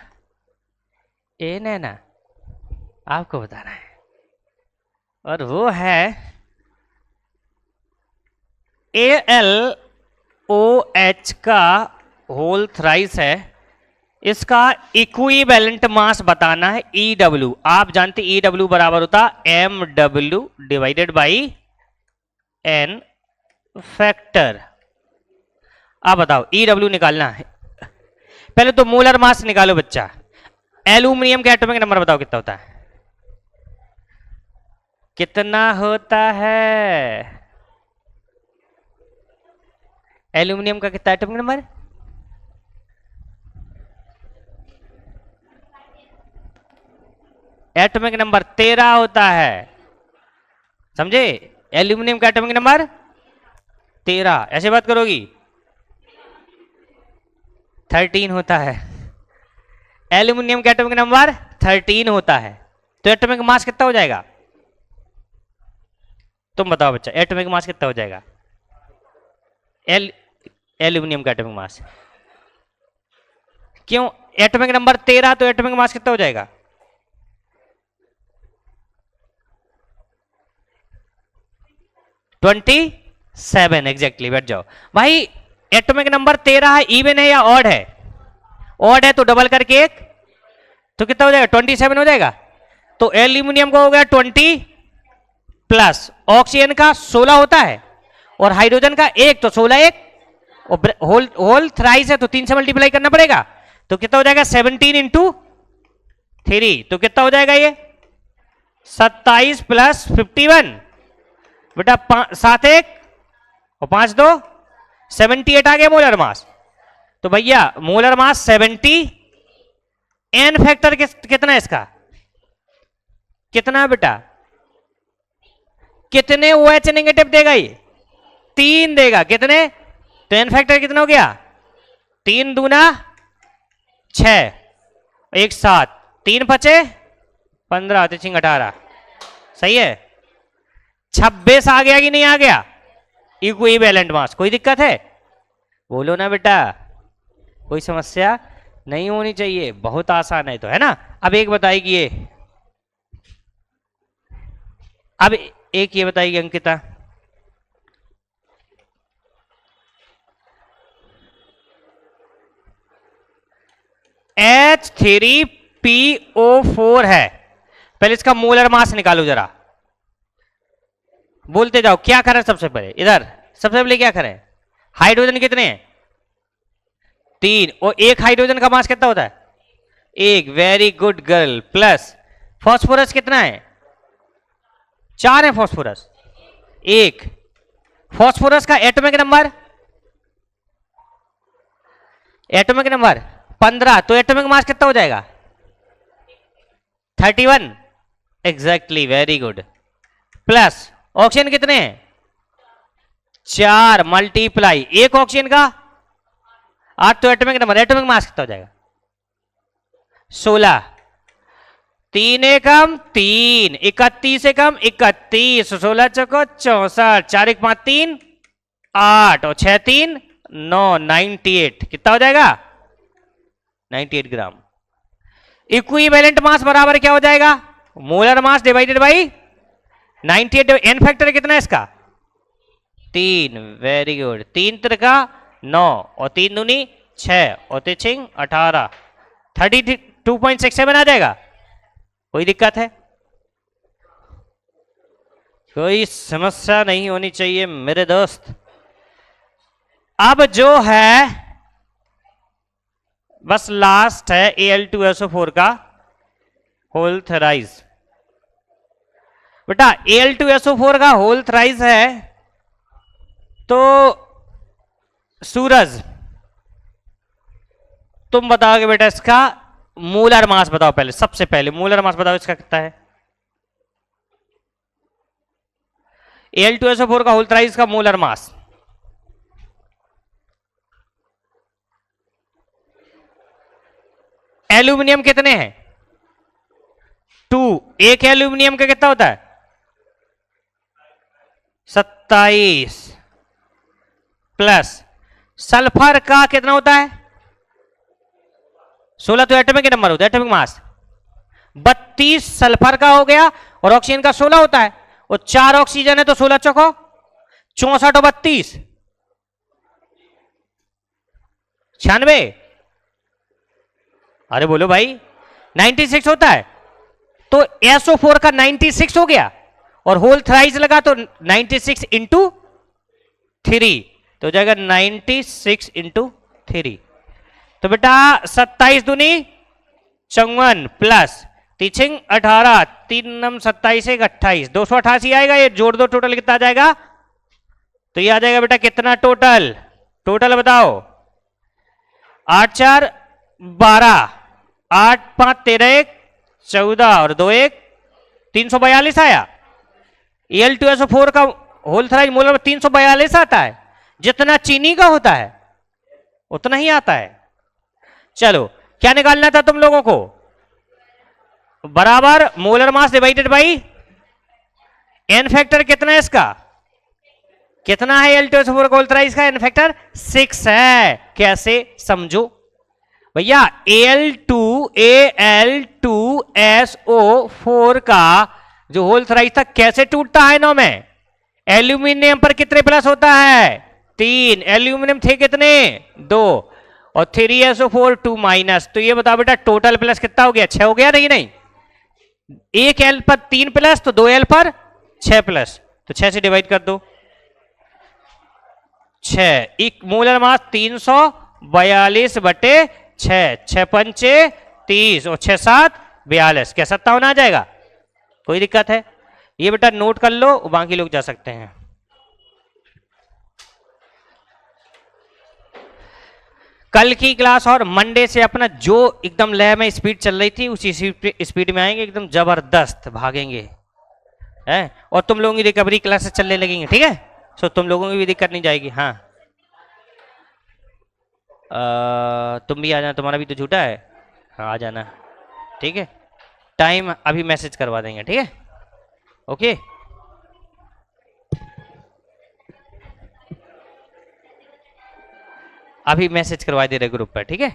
A: ए नैना, आपको बताना है और वो है AlOH का होल थ्राइस है। इसका इक्विवेलेंट मास बताना है EW। आप जानते EW बराबर होता MW divided by N factor. अब बताओ EW निकालना है। पहले तो मोलर मास निकालो बच्चा। एल्यूमिनियम का एटॉमिक नंबर बताओ कितना होता है? कितना होता है? एल्यूमिनियम का कितना एटॉमिक नंबर? एटॉमिक नंबर 13 होता है। समझे? एल्यूमिनियम का एटॉमिक नंबर 13। ऐसे बात करोगी? 13 होता है। एल्यूमिनियम का एटॉमिक नंबर 13 होता है। तो एटॉमिक मास कितना हो जाएगा? तुम बताओ बच्चा, एटॉमिक मास कितना हो जाएगा? एल्यूमिनियम का एटॉमिक मास क्यों? एटॉमिक नंबर 13, तो एटॉमिक मास कितना हो जाएगा? 27। एग्जैक्टली। बैठ जाओ भाई। एटॉमिक नंबर 13 है, इवन है या ऑड है? ऑड है तो डबल करके एक, तो कितना हो जाएगा? 27 हो जाएगा। तो एल्यूमिनियम का हो गया 20 प्लस ऑक्सीजन का 16 होता है और हाइड्रोजन का 1, तो 16 1 और होल थ्राइस है तो 3 से मल्टीप्लाई करना पड़ेगा। तो कितना हो जाएगा? 17 इंटू 3, तो कितना हो जाएगा ये? 27 प्लस 51 बेटा 7 1 और 5 2 78 आ गया मोलर मास। तो भैया मोलर मास 70। एन फैक्टर कितना है इसका? कितना बेटा? कितने OH नेगेटिव देगा ये? 3 देगा। कितने? तो एन फैक्टर कितना हो गया? 3 दूना 6, 1 7, 3 5 15, 3 18। सही है? 26 आ गया कि नहीं आ गया इक्विवेलेंट मास? कोई दिक्कत है? बोलो ना बेटा, कोई समस्या नहीं होनी चाहिए। बहुत आसान है तो, है ना? अब एक बताएगी ये, अब एक ये बताएगी अंकिता। H3PO4 है। पहले इसका मोलर मास निकालो जरा। बोलते जाओ क्या करें सबसे पहले। इधर सबसे पहले क्या करें? हाइड्रोजन कितने हैं? 3। और एक हाइड्रोजन का मास कितना होता है? 1। Very good girl. Plus phosphorus कितना है? 4 है फास्फोरस। 1 फास्फोरस का एटॉमिक नंबर, एटॉमिक नंबर 15, तो एटॉमिक मास कितना हो जाएगा? 31। Exactly, very good. Plus oxygen कितने हैं? 4 मल्टीप्लाई 1 ऑक्सीजन का 8, तो एटॉमिक नंबर, एटॉमिक मास कितना हो जाएगा? 16। 3 एकम 3, 31 एकम 31, 16 चौको 64, 4 1 5 3 8 और 6 3 9, 98। कितना हो जाएगा? 98 ग्राम। इक्विवेलेंट मास बराबर क्या हो जाएगा? Molar mass divided by 98। N factor कितना है इसका? 3। Very good. 3 त्रिका 9 और 3 दूनी 6 और 3 18, 32.67 आ जाएगा। कोई दिक्कत है? कोई समस्या नहीं होनी चाहिए मेरे दोस्त। अब जो है बस लास्ट है Al2SO4 का होल थ्राइस। बेटा Al2SO4 का होल थ्राइस है तो सूरज तुम बताओगे बेटा इसका मोलर मास बताओ पहले, सबसे पहले मोलर मास बताओ इसका कितना है। Al2SO4 का होल थ्राइस का मोलर मास। एल्यूमिनियम कितने हैं? 2। एक एल्यूमिनियम का कितना होता है? 27 प्लस सल्फर का कितना होता है? 16। तो एटॉमिक नंबर होता है, एटॉमिक मास। 32 सल्फर का हो गया और ऑक्सीजन का 16 होता है, और 4 ऑक्सीजन है तो 16 चौको 64 और 32 96। अरे बोलो भाई, 96 होता है। तो SO4 का 96 हो गया और होल थ्राइस लगा तो 96 इंटू 3 तो हो जाएगा 96 इंटू 3। तो बेटा 27 दूनी 54 प्लस 3 18 3 27 28 288 आएगा। ये जोड़ दो, टोटल कितना आ जाएगा? तो ये आ जाएगा बेटा कितना टोटल? टोटल बताओ। 8 4 12 8 5 13 1 14 और 2 1 342 आया। Al2SO4 का होल थ्राइस मोलर में 342 आता है। जितना चीनी का होता है उतना ही आता है। चलो क्या निकालना था तुम लोगों को? बराबर molar mass divided by n factor कितना है इसका? कितना है Al2SO4 का होल थ्राइस का? एन फैक्टर 6 है। कैसे समझो भैया? Al2SO4 का जो होल थ्राइस था कैसे टूटता है नौ में? एल्यूमिनियम पर कितने प्लस होता है? 3। एल्यूमिनियम थे कितने? 2 और 3SO4 2 माइनस। तो ये बताओ बेटा टोटल प्लस कितना हो गया? 6 हो गया। नहीं नहीं, एक एल पर 3 प्लस तो 2 एल पर 6 प्लस, तो 6 से डिवाइड कर दो। 6 एक मोलर मास 342 बटे 6 6 पंचे 30 और 6 7 42। क्या 57 आ जाएगा? कोई दिक्कत है? ये बेटा नोट कर लो, बाकी लोग जा सकते हैं। कल की क्लास और मंडे से अपना जो एकदम लय में स्पीड चल रही थी उसी स्पीड में आएंगे, एकदम जबरदस्त भागेंगे है। और तुम लोगों की रिकवरी क्लासेस चलने लगेंगे, ठीक है? सो तुम लोगों की भी दिक्कत नहीं जाएगी। हाँ तुम भी आ जाना, तुम्हारा भी तो झूठा है। हाँ आ जाना, ठीक है? टाइम अभी मैसेज करवा देंगे, ठीक है? ओके अभी मैसेज करवा दे रहे ग्रुप पर, ठीक है?